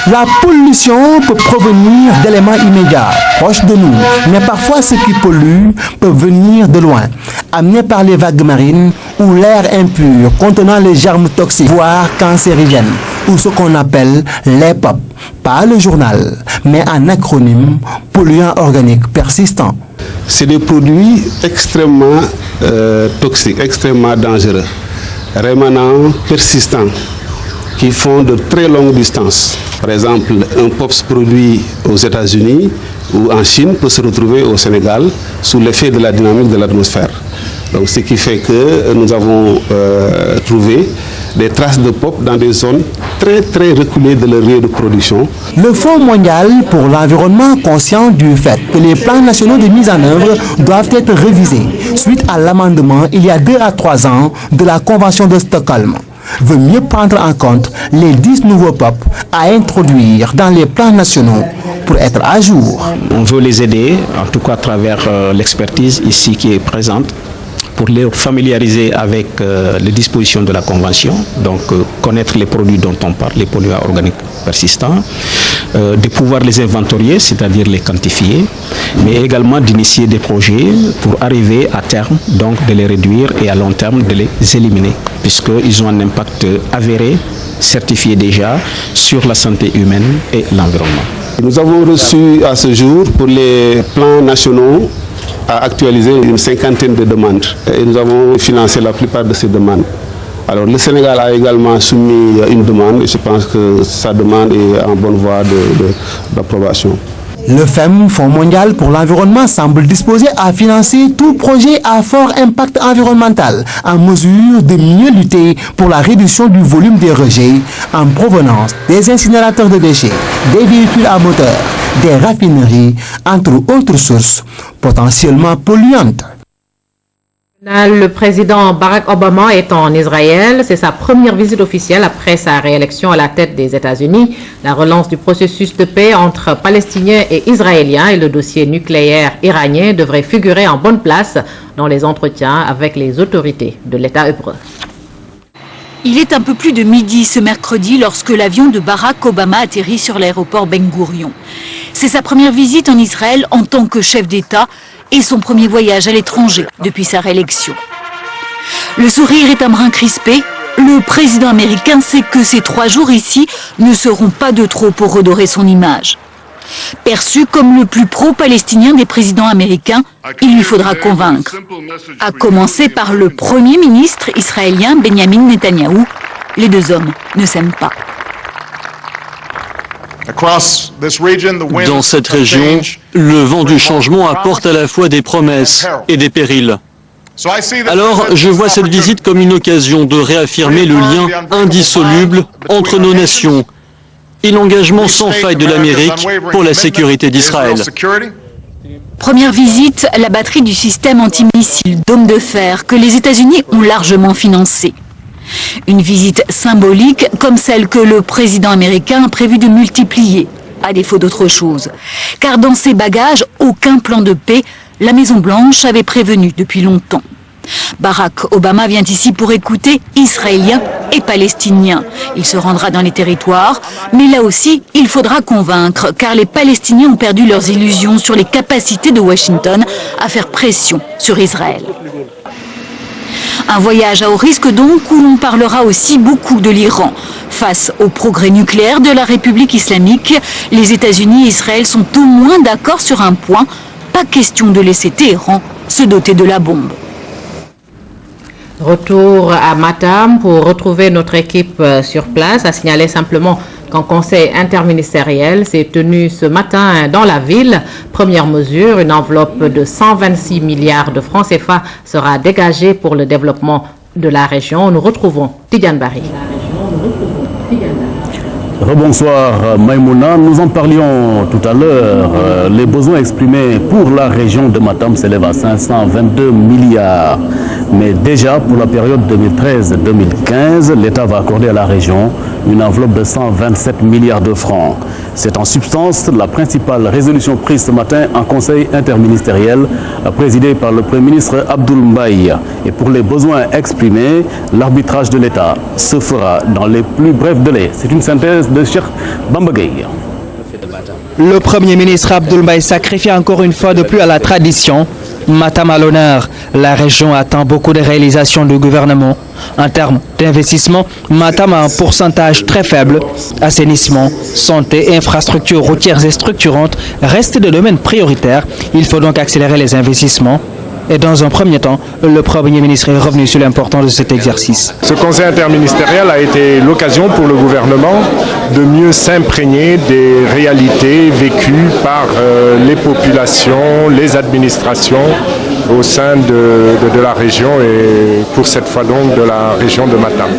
La pollution peut provenir d'éléments immédiats, proches de nous, mais parfois ce qui pollue peut venir de loin, amené par les vagues marines ou l'air impur contenant les germes toxiques, voire cancérigènes, ou ce qu'on appelle les POP. Pas le journal, mais un acronyme, polluants organiques persistants. C'est des produits extrêmement toxiques, extrêmement dangereux, rémanents, persistants, qui font de très longues distances. Par exemple, un POPs produit aux États-Unis ou en Chine peut se retrouver au Sénégal sous l'effet de la dynamique de l'atmosphère. Donc, ce qui fait que nous avons trouvé des traces de POP dans des zones très reculées de leur lieu de production. Le Fonds mondial pour l'environnement, conscient du fait que les plans nationaux de mise en œuvre doivent être révisés suite à l'amendement il y a 2 à 3 ans de la Convention de Stockholm, veut mieux prendre en compte les 10 nouveaux POP à introduire dans les plans nationaux pour être à jour. On veut les aider, en tout cas à travers l'expertise ici qui est présente, pour les familiariser avec les dispositions de la Convention, donc connaître les produits dont on parle, les polluants organiques persistants, de pouvoir les inventorier, c'est-à-dire les quantifier, mais également d'initier des projets pour arriver à terme, donc de les réduire et à long terme de les éliminer, puisqu'ils ont un impact avéré, certifié déjà, sur la santé humaine et l'environnement. Nous avons reçu à ce jour, pour les plans nationaux, à actualiser une 50aine de demandes et nous avons financé la plupart de ces demandes. Alors le Sénégal a également soumis une demande et je pense que sa demande est en bonne voie d'approbation. Le FEM, Fonds mondial pour l'environnement, semble disposé à financer tout projet à fort impact environnemental en mesure de mieux lutter pour la réduction du volume des rejets en provenance des incinérateurs de déchets, des véhicules à moteur, des raffineries, entre autres sources potentiellement polluantes. Le président Barack Obama est en Israël. C'est sa première visite officielle après sa réélection à la tête des États-Unis. La relance du processus de paix entre Palestiniens et Israéliens et le dossier nucléaire iranien devrait figurer en bonne place dans les entretiens avec les autorités de l'État hébreu. Il est un peu plus de midi ce mercredi lorsque l'avion de Barack Obama atterrit sur l'aéroport Ben Gourion. C'est sa première visite en Israël en tant que chef d'État et son premier voyage à l'étranger depuis sa réélection. Le sourire est un brin crispé. Le président américain sait que ces 3 jours ici ne seront pas de trop pour redorer son image. Perçu comme le plus pro-palestinien des présidents américains, il lui faudra convaincre. À commencer par le premier ministre israélien Benjamin Netanyahou. Les 2 hommes ne s'aiment pas. Dans cette région, le vent du changement apporte à la fois des promesses et des périls. Alors, je vois cette visite comme une occasion de réaffirmer le lien indissoluble entre nos nations et l'engagement sans faille de l'Amérique pour la sécurité d'Israël. Première visite, la batterie du système antimissile Dôme de fer que les États-Unis ont largement financé. Une visite symbolique comme celle que le président américain a prévu de multiplier, à défaut d'autre chose. Car dans ses bagages, aucun plan de paix, la Maison-Blanche avait prévenu depuis longtemps. Barack Obama vient ici pour écouter Israéliens et Palestiniens. Il se rendra dans les territoires, mais là aussi, il faudra convaincre, car les Palestiniens ont perdu leurs illusions sur les capacités de Washington à faire pression sur Israël. Un voyage à haut risque donc, où l'on parlera aussi beaucoup de l'Iran. Face au progrès nucléaire de la République islamique, les États-Unis et Israël sont au moins d'accord sur un point. Pas question de laisser Téhéran se doter de la bombe. Retour à Matam pour retrouver notre équipe sur place. À signaler simplement qu'un conseil interministériel s'est tenu ce matin dans la ville. Première mesure, une enveloppe de 126 milliards de francs CFA sera dégagée pour le développement de la région. Nous retrouvons Tidiane Barry. Rebonsoir Maïmouna, nous en parlions tout à l'heure. Les besoins exprimés pour la région de Matam s'élèvent à 522 milliards. Mais déjà pour la période 2013-2015, l'État va accorder à la région une enveloppe de 127 milliards de francs. C'est en substance la principale résolution prise ce matin en conseil interministériel présidé par le Premier ministre Abdoul Mbaye. Et pour les besoins exprimés, l'arbitrage de l'État se fera dans les plus brefs délais. C'est une synthèse de Cheikh Bambagay. Le Premier ministre Abdoul Mbaye sacrifie encore une fois de plus à la tradition. Matam à l'honneur. La région attend beaucoup de réalisations du gouvernement. En termes d'investissement, Matam a un pourcentage très faible. Assainissement, santé, infrastructures routières et structurantes restent des domaines prioritaires. Il faut donc accélérer les investissements. Et dans un premier temps, le Premier ministre est revenu sur l'importance de cet exercice. Ce conseil interministériel a été l'occasion pour le gouvernement de mieux s'imprégner des réalités vécues par les populations, les administrations au sein de la région et pour cette fois donc de la région de Matam.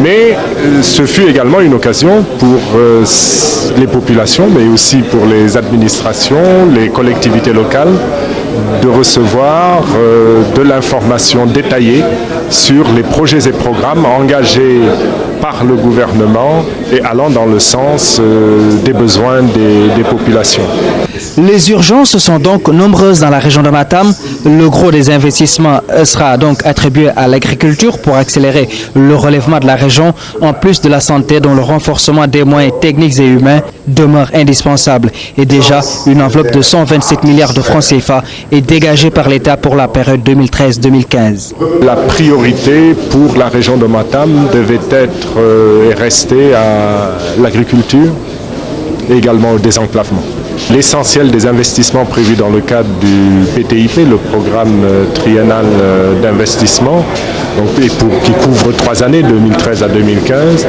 Mais ce fut également une occasion pour les populations, mais aussi pour les administrations, les collectivités locales, de recevoir de l'information détaillée sur les projets et programmes engagés par le gouvernement et allant dans le sens des besoins des populations. Les urgences sont donc nombreuses dans la région de Matam. Le gros des investissements sera donc attribué à l'agriculture pour accélérer le relèvement de la région, en plus de la santé dont le renforcement des moyens techniques et humains demeure indispensable. Et déjà, une enveloppe de 127 milliards de francs CFA est dégagée par l'État pour la période 2013-2015. La priorité pour la région de Matam devait être et rester à l'agriculture et également au désenclavement. L'essentiel des investissements prévus dans le cadre du PTIP, le programme triennal d'investissement, qui couvre 3 années, 2013 à 2015,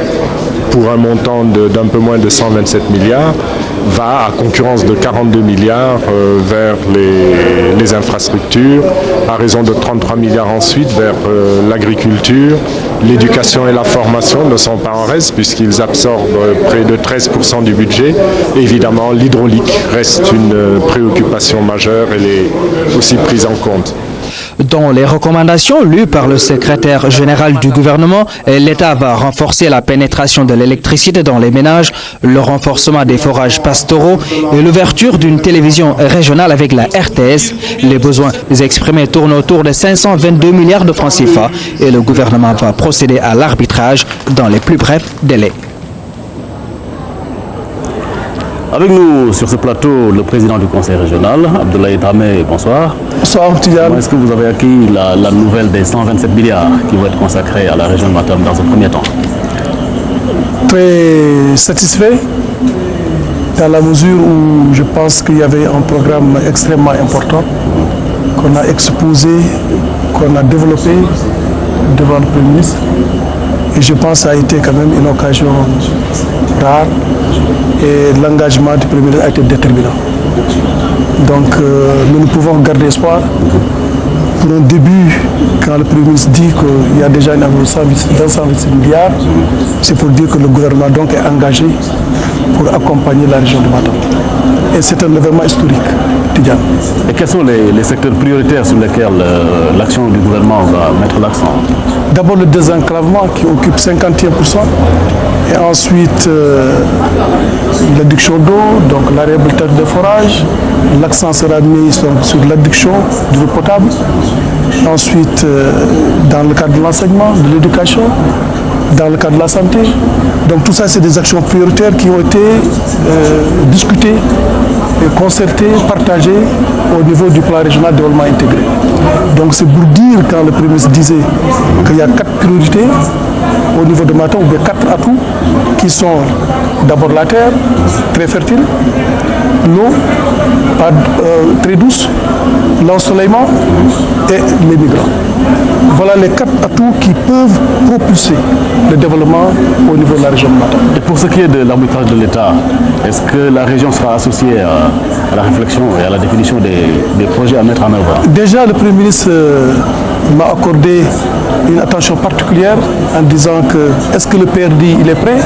pour un montant d'un peu moins de 127 milliards, va à concurrence de 42 milliards vers les infrastructures, à raison de 33 milliards ensuite vers l'agriculture. L'éducation et la formation ne sont pas en reste puisqu'ils absorbent près de 13% du budget. Et évidemment, l'hydraulique reste une préoccupation majeure, elle est aussi prise en compte. Dans les recommandations lues par le secrétaire général du gouvernement, l'État va renforcer la pénétration de l'électricité dans les ménages, le renforcement des forages pastoraux et l'ouverture d'une télévision régionale avec la RTS. Les besoins exprimés tournent autour de 522 milliards de francs CFA et le gouvernement va procéder à l'arbitrage dans les plus brefs délais. Avec nous sur ce plateau, le président du conseil régional, Abdoulaye Dramé, bonsoir. Bonsoir, Tidiane. Est-ce que vous avez acquis la nouvelle des 127 milliards qui vont être consacrés à la région de Matam dans un premier temps? Très satisfait, dans la mesure où je pense qu'il y avait un programme extrêmement important qu'on a exposé, qu'on a développé devant le Premier ministre. Et je pense que ça a été quand même une occasion rare et l'engagement du Premier ministre a été déterminant. Donc nous pouvons garder espoir. Pour un début, quand le Premier ministre dit qu'il y a déjà une enveloppe de 126 milliards, c'est pour dire que le gouvernement donc est engagé pour accompagner la région de Matam. Et c'est un événement historique, Tidiane. Et quels sont les secteurs prioritaires sur lesquels l'action du gouvernement va mettre l'accent? D'abord le désenclavement qui occupe 51%, et ensuite l'adduction d'eau, donc la réhabilitation des forages. L'accent sera mis sur l'adduction d'eau potable. Ensuite, dans le cadre de l'enseignement, de l'éducation, dans le cadre de la santé. Donc tout ça, c'est des actions prioritaires qui ont été discutées, concertées, partagées au niveau du plan régional de développement intégré. Donc c'est pour dire, quand le Premier ministre disait qu'il y a 4 priorités au niveau de Matam, ou bien 4 atouts, qui sont d'abord la terre, très fertile, l'eau, très douce, l'ensoleillement et les migrants. Voilà les 4 atouts qui peuvent propulser le développement au niveau de la région de Matam. Et pour ce qui est de l'arbitrage de l'État, est-ce que la région sera associée à la réflexion et à la définition des projets à mettre en œuvre? Déjà, le Premier ministre m'a accordé une attention particulière en disant que est-ce que le PRD il est prêt?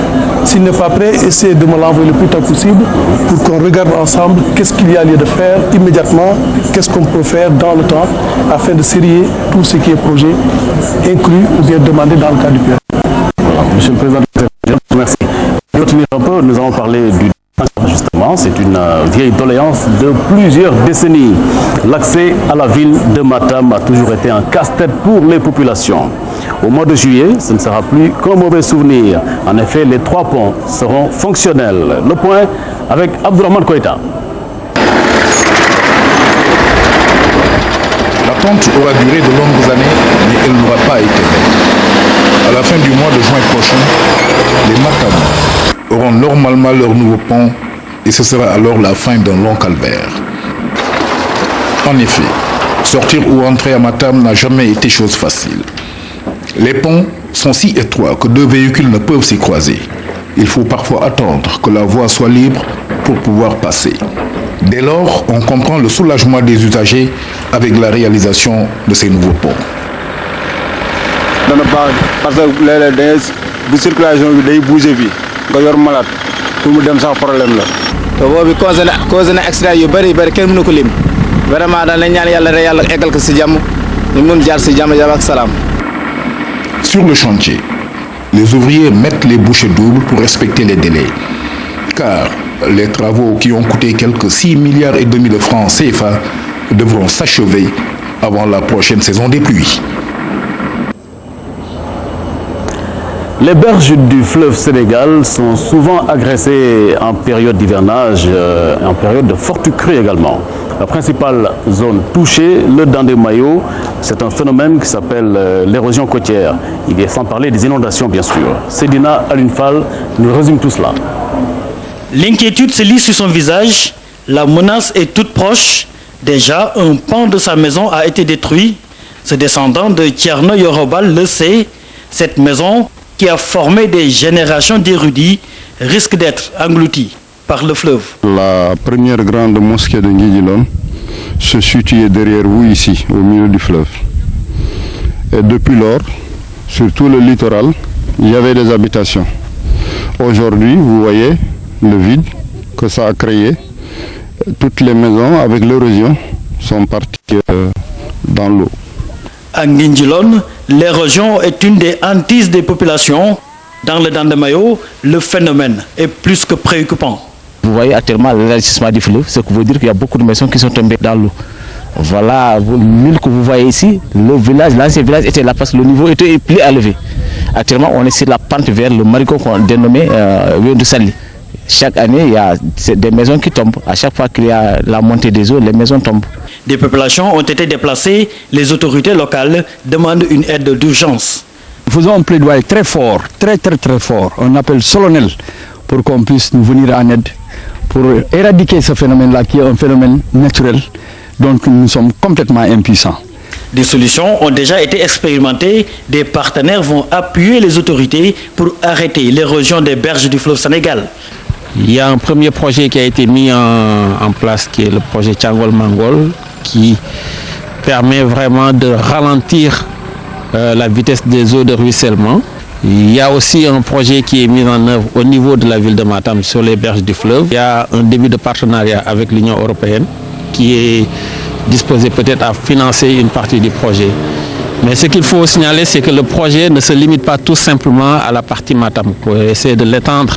S'il n'est pas prêt, essayez de me l'envoyer le plus tôt possible pour qu'on regarde ensemble qu'est-ce qu'il y a lieu de faire immédiatement, qu'est-ce qu'on peut faire dans le temps afin de sérier tout ce qui est projet inclus ou bien demandé dans le cadre du PRD. Monsieur le Président, merci. Retenir un peu, nous allons parler du justement, c'est une vieille doléance de plusieurs décennies. L'accès à la ville de Matam a toujours été un casse-tête pour les populations. Au mois de juillet, ce ne sera plus qu'un mauvais souvenir. En effet, les 3 ponts seront fonctionnels. Le point avec Abdourahmane Koïta. L'attente aura duré de longues années, mais elle n'aura pas été faite. À la fin du mois de juin prochain, les Matam auront normalement leur nouveau pont et ce sera alors la fin d'un long calvaire. En effet, sortir ou entrer à Matam n'a jamais été chose facile. Les ponts sont si étroits que 2 véhicules ne peuvent s'y croiser. Il faut parfois attendre que la voie soit libre pour pouvoir passer. Dès lors, on comprend le soulagement des usagers avec la réalisation de ces nouveaux ponts. Parce que la circulation est bougée. nga yor malade pour mu dem sax problème la te boobu causé na accident yu bëri kenn mënu ko lim vraiment daal lañ ñaan yàlla rek yàlla eggal ko si jàmm ñu mun jaar si jàmm ak salaam. Sur le chantier, les ouvriers mettent les bouchées doubles pour respecter les délais, car les travaux qui ont coûté quelques 6,5 milliards de francs CFA devront s'achever avant la prochaine saison des pluies. Les berges du fleuve Sénégal sont souvent agressées en période d'hivernage, en période de forte crue également. La principale zone touchée, le Dandemayo, c'est un phénomène qui s'appelle l'érosion côtière. Il est sans parler des inondations bien sûr. Sedina Alunfal nous résume tout cela. L'inquiétude se lit sur son visage, la menace est toute proche. Déjà, un pan de sa maison a été détruit. Ce descendant de Tierno Yorobal le sait, cette maison qui a formé des générations d'érudits, risque d'être englouti par le fleuve. La première grande mosquée de Nguidilon se situait derrière vous ici, au milieu du fleuve. Et depuis lors, sur tout le littoral, il y avait des habitations. Aujourd'hui, vous voyez le vide que ça a créé. Toutes les maisons, avec l'érosion, sont parties dans dans l'eau. À Nguindjilone, l'érosion est une des hantises des populations. Dans le Dandemayo, le phénomène est plus que préoccupant. Vous voyez actuellement l'élargissement du fleuve, ce qui veut dire qu'il y a beaucoup de maisons qui sont tombées dans l'eau. Voilà, l'île que vous voyez ici, le village, l'ancien village était là parce que le niveau était plus élevé. Actuellement, on est sur la pente vers le marigot qu'on dénommé Wendou Sali. Chaque année, il y a des maisons qui tombent. À chaque fois qu'il y a la montée des eaux, les maisons tombent. Des populations ont été déplacées. Les autorités locales demandent une aide d'urgence. Nous faisons un plaidoyer très fort, très fort, un appel solennel pour qu'on puisse nous venir en aide, pour éradiquer ce phénomène-là qui est un phénomène naturel. Donc nous sommes complètement impuissants. Des solutions ont déjà été expérimentées. Des partenaires vont appuyer les autorités pour arrêter l'érosion des berges du fleuve Sénégal. Il y a un premier projet qui a été mis en place, qui est le projet Tchangol-Mangol, qui permet vraiment de ralentir la vitesse des eaux de ruissellement. Il y a aussi un projet qui est mis en œuvre au niveau de la ville de Matam sur les berges du fleuve. Il y a un début de partenariat avec l'Union européenne qui est disposé peut-être à financer une partie du projet. Mais ce qu'il faut signaler, c'est que le projet ne se limite pas tout simplement à la partie Matam. Pour essayer de l'étendre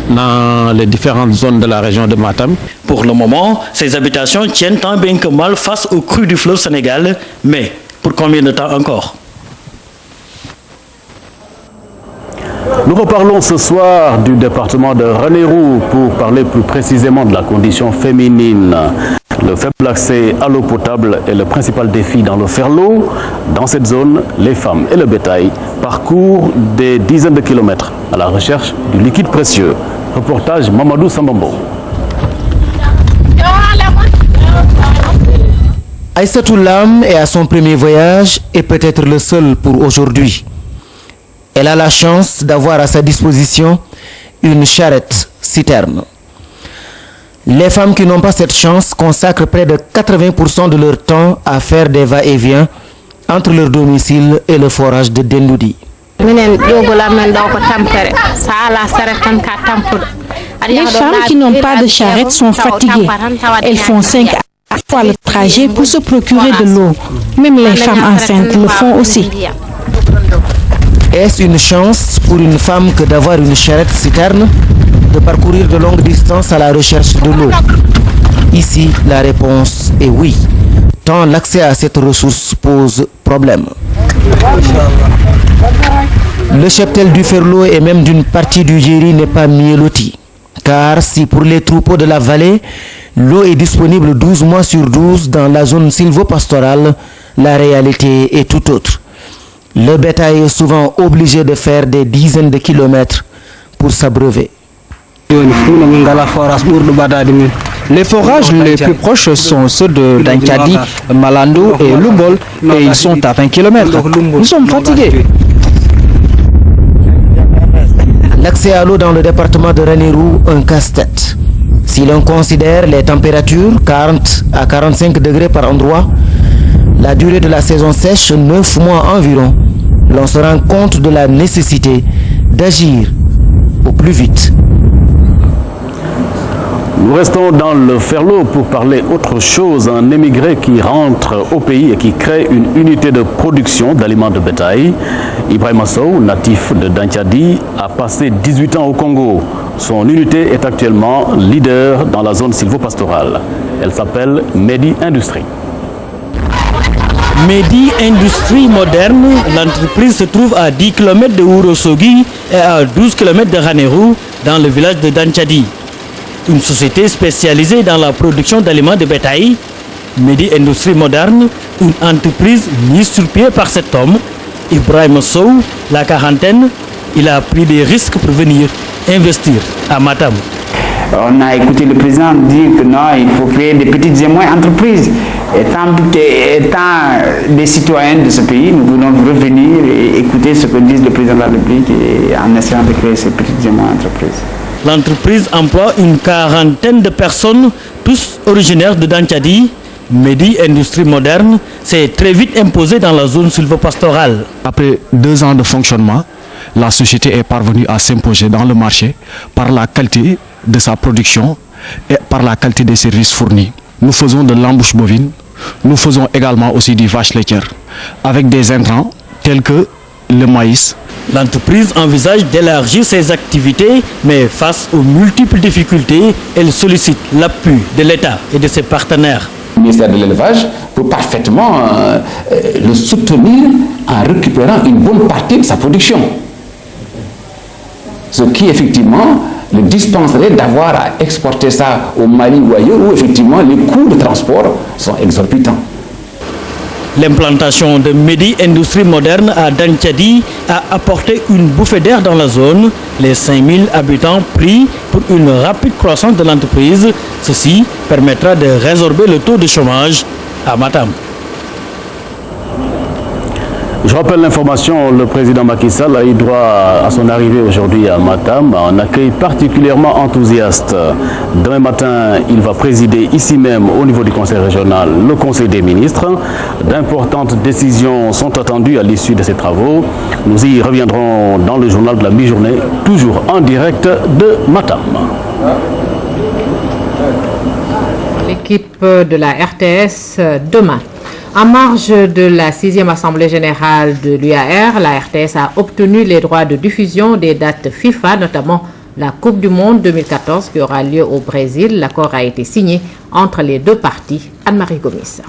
dans les différentes zones de la région de Matam. Pour le moment, ces habitations tiennent tant bien que mal face aux crues du fleuve Sénégal. Mais pour combien de temps encore? Nous reparlons ce soir du département de Ranérou pour parler plus précisément de la condition féminine. Le faible accès à l'eau potable est le principal défi dans le Ferlo. Dans cette zone, les femmes et le bétail parcourent des dizaines de kilomètres à la recherche du liquide précieux. Reportage Mamadou Sambambo. Aïssatou Lam est à son premier voyage et peut-être le seul pour aujourd'hui. Elle a la chance d'avoir à sa disposition une charrette citerne. Les femmes qui n'ont pas cette chance consacrent près de 80% de leur temps à faire des va-et-vient entre leur domicile et le forage de Dendoudi. Les femmes qui n'ont pas de charrette sont fatiguées. Elles font 5 fois le trajet pour se procurer de l'eau. Même les femmes enceintes le font aussi. Est-ce une chance pour une femme que d'avoir une charrette citerne, de parcourir de longues distances à la recherche de l'eau? Ici, la réponse est oui, tant l'accès à cette ressource pose problème. Le cheptel du Ferlo et même d'une partie du Djeri n'est pas mieux loti. Car si pour les troupeaux de la vallée, l'eau est disponible 12 mois sur 12 dans la zone sylvo-pastorale, la réalité est tout autre. Le bétail est souvent obligé de faire des dizaines de kilomètres pour s'abreuver. Les forages les plus proches sont ceux de Dankadi, Malando et Lubol et ils sont à 20 km. Nous sommes fatigués. L'accès à l'eau dans le département de Ranérou, un casse-tête. Si l'on considère les températures 40 à 45 degrés par endroit, la durée de la saison sèche, 9 mois environ, l'on se rend compte de la nécessité d'agir au plus vite. Nous restons dans le Ferlo pour parler autre chose. Un émigré qui rentre au pays et qui crée une unité de production d'aliments de bétail. Ibrahima Sow, natif de Dankadi, a passé 18 ans au Congo. Son unité est actuellement leader dans la zone sylvo-pastorale. Elle s'appelle Medi Industrie. Medi Industrie Moderne, l'entreprise se trouve à 10 km de Ourossogui et à 12 km de Ranérou, dans le village de Dankadi. Une société spécialisée dans la production d'aliments de bétail, Medi Industrie Moderne, une entreprise mise sur pied par cet homme, Ibrahima Sow, la quarantaine. Il a pris des risques pour venir investir à Matam. On a écouté le président dire que non, il faut créer des petites et moyennes entreprises. Étant des citoyens de ce pays, nous voulons revenir et écouter ce que dit le président de la République en essayant de créer ces petites et moyennes entreprises. L'entreprise emploie une quarantaine de personnes, tous originaires de Dankadi. Medi Industrie Moderne s'est très vite imposée dans la zone sylvo-pastorale. Après 2 ans de fonctionnement, la société est parvenue à s'imposer dans le marché par la qualité de sa production et par la qualité des services fournis. Nous faisons de l'embouche bovine, nous faisons également aussi du vache laitière avec des intrants tels que le maïs. L'entreprise envisage d'élargir ses activités, mais face aux multiples difficultés, elle sollicite l'appui de l'État et de ses partenaires. Le ministère de l'élevage peut parfaitement le soutenir en récupérant une bonne partie de sa production. Ce qui effectivement le dispenserait d'avoir à exporter ça au Mali ou ailleurs où effectivement les coûts de transport sont exorbitants. L'implantation de Medi Industrie Moderne à Danthiadi a apporté une bouffée d'air dans la zone. Les 5000 habitants prient pour une rapide croissance de l'entreprise. Ceci permettra de résorber le taux de chômage à Matam. Je rappelle l'information, le président Macky Sall a eu droit à son arrivée aujourd'hui à Matam, un accueil particulièrement enthousiaste. Demain matin, il va présider ici même, au niveau du conseil régional, le conseil des ministres. D'importantes décisions sont attendues à l'issue de ces travaux. Nous y reviendrons dans le journal de la mi-journée, toujours en direct de Matam. L'équipe de la RTS demain. En marge de la 6e Assemblée générale de l'UAR, la RTS a obtenu les droits de diffusion des dates FIFA, notamment la Coupe du Monde 2014 qui aura lieu au Brésil. L'accord a été signé entre les deux parties. Anne-Marie Gomis.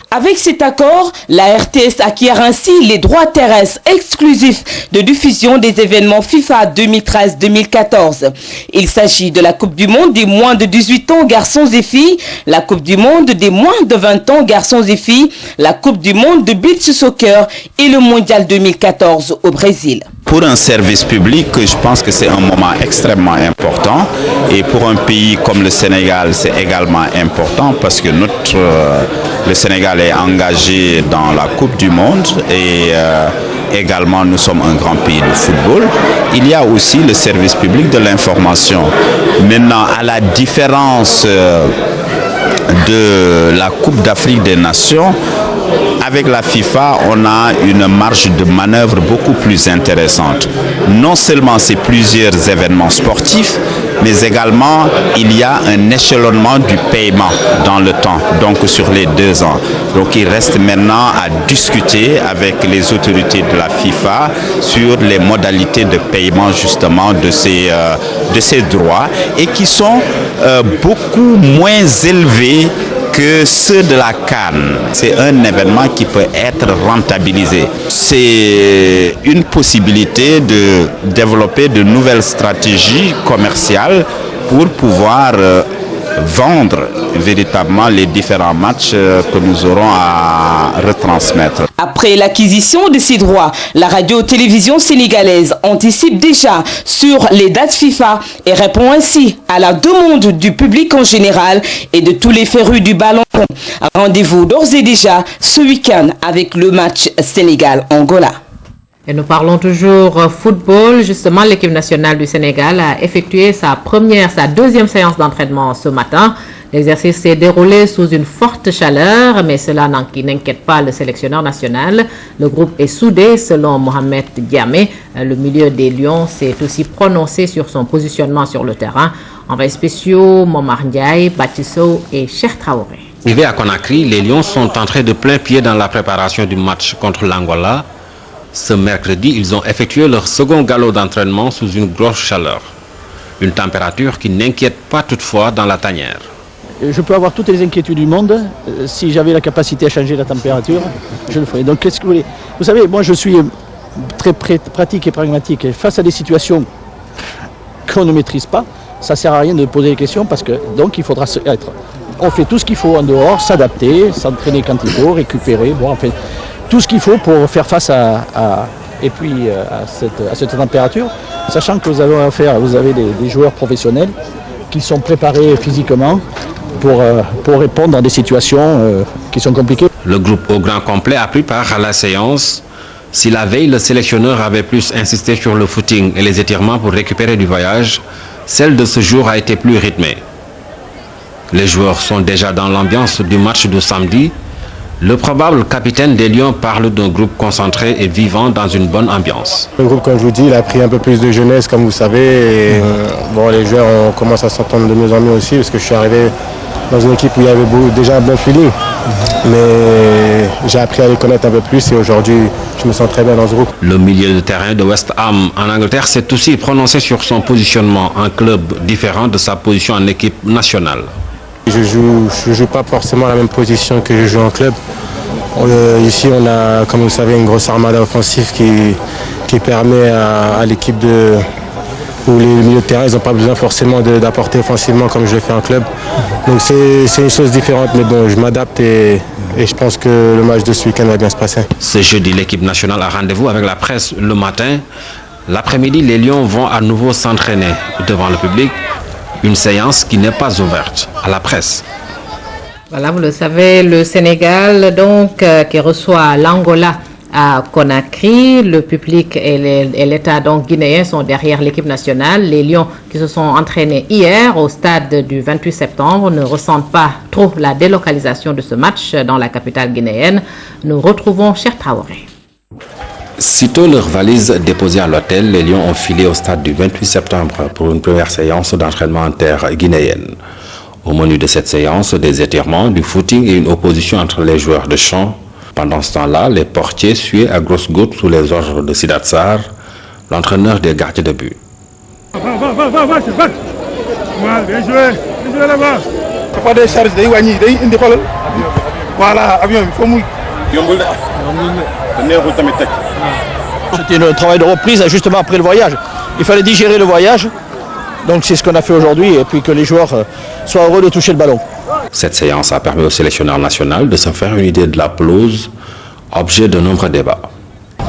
Avec cet accord, la RTS acquiert ainsi les droits terrestres exclusifs de diffusion des événements FIFA 2013-2014. Il s'agit de la Coupe du Monde des moins de 18 ans garçons et filles, la Coupe du Monde des moins de 20 ans garçons et filles, la Coupe du Monde de beach soccer et le Mondial 2014 au Brésil. Pour un service public, je pense que c'est un moment extrêmement important et pour un pays comme le Sénégal, c'est également important parce que le Sénégal est engagé dans la Coupe du Monde et également nous sommes un grand pays de football. Il y a aussi le service public de l'information. Maintenant, à la différence de la Coupe d'Afrique des Nations, avec la FIFA, on a une marge de manœuvre beaucoup plus intéressante. Non seulement c'est plusieurs événements sportifs, mais également il y a un échelonnement du paiement dans le temps, donc sur les 2 ans. Donc il reste maintenant à discuter avec les autorités de la FIFA sur les modalités de paiement justement de ces droits et qui sont beaucoup moins élevés que ceux de la CAN. C'est un événement qui peut être rentabilisé. C'est une possibilité de développer de nouvelles stratégies commerciales pour pouvoir vendre véritablement les différents matchs que nous aurons à retransmettre. Après l'acquisition de ces droits, la radio-télévision sénégalaise anticipe déjà sur les dates FIFA et répond ainsi à la demande du public en général et de tous les férus du ballon. Rendez-vous d'ores et déjà ce week-end avec le match Sénégal-Angola. Et nous parlons toujours football. Justement, l'équipe nationale du Sénégal a effectué sa deuxième séance d'entraînement ce matin. L'exercice s'est déroulé sous une forte chaleur, mais cela n'inquiète pas le sélectionneur national. Le groupe est soudé, selon Mohamed Diamé. Le milieu des Lions s'est aussi prononcé sur son positionnement sur le terrain. Envoyés spéciaux, Momar Ndiaye, Batisso et Cheikh Traoré. Arrivés à Conakry, les Lions sont entrés de plein pied dans la préparation du match contre l'Angola. Ce mercredi, ils ont effectué leur second galop d'entraînement sous une grosse chaleur. Une température qui n'inquiète pas toutefois dans la tanière. Je peux avoir toutes les inquiétudes du monde. Si j'avais la capacité à changer la température, je le ferais. Donc qu'est-ce que vous voulez? Vous savez, moi je suis très pratique et pragmatique. Et face à des situations qu'on ne maîtrise pas, ça ne sert à rien de poser des questions parce que donc il faudra être. On fait tout ce qu'il faut en dehors, s'adapter, s'entraîner quand il faut, récupérer, bon, enfin, tout ce qu'il faut pour faire face à cette température, sachant que vous avez des joueurs professionnels qui sont préparés physiquement pour répondre à des situations qui sont compliquées. Le groupe au grand complet a pris part à la séance. Si la veille, le sélectionneur avait plus insisté sur le footing et les étirements pour récupérer du voyage, celle de ce jour a été plus rythmée. Les joueurs sont déjà dans l'ambiance du match de samedi. Le probable capitaine des Lions parle d'un groupe concentré et vivant dans une bonne ambiance. Le groupe, comme je vous dis, il a pris un peu plus de jeunesse, comme vous savez. Et, bon, les joueurs, on commence à s'entendre de mieux en mieux aussi, parce que je suis arrivé dans une équipe où il y avait déjà un bon feeling. Mais j'ai appris à les connaître un peu plus et aujourd'hui, je me sens très bien dans ce groupe. Le milieu de terrain de West Ham en Angleterre s'est aussi prononcé sur son positionnement, un club différent de sa position en équipe nationale. Je joue pas forcément la même position que je joue en club. Ici, on a, comme vous savez, une grosse armada offensive qui permet à l'équipe où les milieux de terrain, ils n'ont pas besoin forcément d'apporter offensivement comme je le fais en club. Donc c'est une chose différente, mais bon, je m'adapte et je pense que le match de ce week-end va bien se passer. Ce jeudi, l'équipe nationale a rendez-vous avec la presse le matin. L'après-midi, les Lions vont à nouveau s'entraîner devant le public. Une séance qui n'est pas ouverte à la presse. Voilà, vous le savez, le Sénégal donc qui reçoit l'Angola à Conakry. Le public et l'État donc guinéen sont derrière l'équipe nationale. Les Lions qui se sont entraînés hier au stade du 28 septembre ne ressentent pas trop la délocalisation de ce match dans la capitale guinéenne. Nous retrouvons Cheikh Traoré. Sitôt leur valise déposée à l'hôtel, les Lions ont filé au stade du 28 septembre pour une première séance d'entraînement en terre guinéenne. Au menu de cette séance, des étirements, du footing et une opposition entre les joueurs de champ. Pendant ce temps-là, les portiers suaient à grosses gouttes sous les ordres de Sidat Sarr, l'entraîneur des gardiens de but. Bien joué là-bas. Pas de charge, voilà, avion, il faut mouiller. C'était un travail de reprise justement après le voyage. Il fallait digérer le voyage. Donc c'est ce qu'on a fait aujourd'hui et puis que les joueurs soient heureux de toucher le ballon. Cette séance a permis au sélectionneur national de se faire une idée de la pelouse, objet de nombreux débats.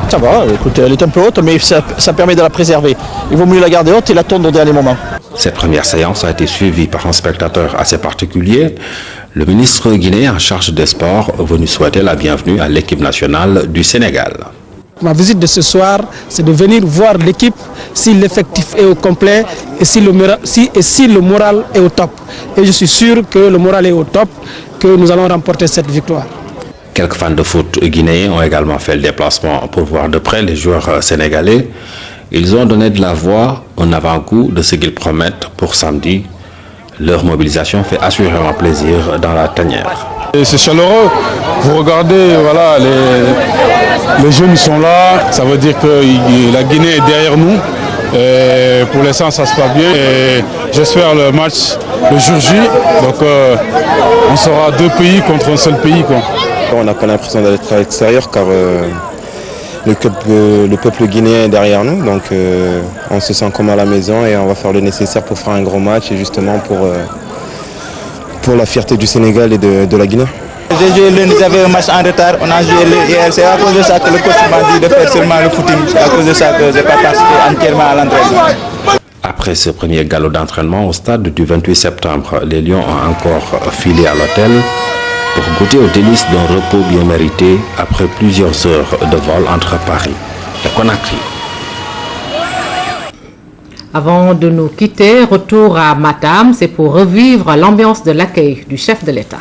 Ça va, écoutez, elle est un peu haute, mais ça permet de la préserver. Il vaut mieux la garder haute et la tondre au dernier moment. Cette première séance a été suivie par un spectateur assez particulier, le ministre guinéen en charge des sports, venu souhaiter la bienvenue à l'équipe nationale du Sénégal. Ma visite de ce soir, c'est de venir voir l'équipe, si l'effectif est au complet et si le moral est au top. Et je suis sûr que le moral est au top, que nous allons remporter cette victoire. Quelques fans de foot guinéens ont également fait le déplacement pour voir de près les joueurs sénégalais. Ils ont donné de la voix, un avant-goût de ce qu'ils promettent pour samedi. Leur mobilisation fait assurément plaisir dans la tanière. C'est chaleureux. Vous regardez, voilà, les jeunes sont là. Ça veut dire que la Guinée est derrière nous. Et pour l'instant, ça se passe bien. Et j'espère le match le jour J. Donc, on sera deux pays contre un seul pays, quoi. On n'a pas l'impression d'être à l'extérieur car le peuple guinéen est derrière nous. Donc, on se sent comme à la maison et on va faire le nécessaire pour faire un gros match et justement pour la fierté du Sénégal et de la Guinée. J'ai joué lundi, j'avais un match en retard, on a joué hier, c'est à cause de ça que le coach m'a dit de faire seulement le footing, c'est à cause de ça que je n'ai pas participé entièrement à l'entraînement. Après ce premier galop d'entraînement au stade du 28 septembre, les Lions ont encore filé à l'hôtel pour goûter aux délices d'un repos bien mérité après plusieurs heures de vol entre Paris et Conakry. Avant de nous quitter, retour à Matam, c'est pour revivre l'ambiance de l'accueil du chef de l'État.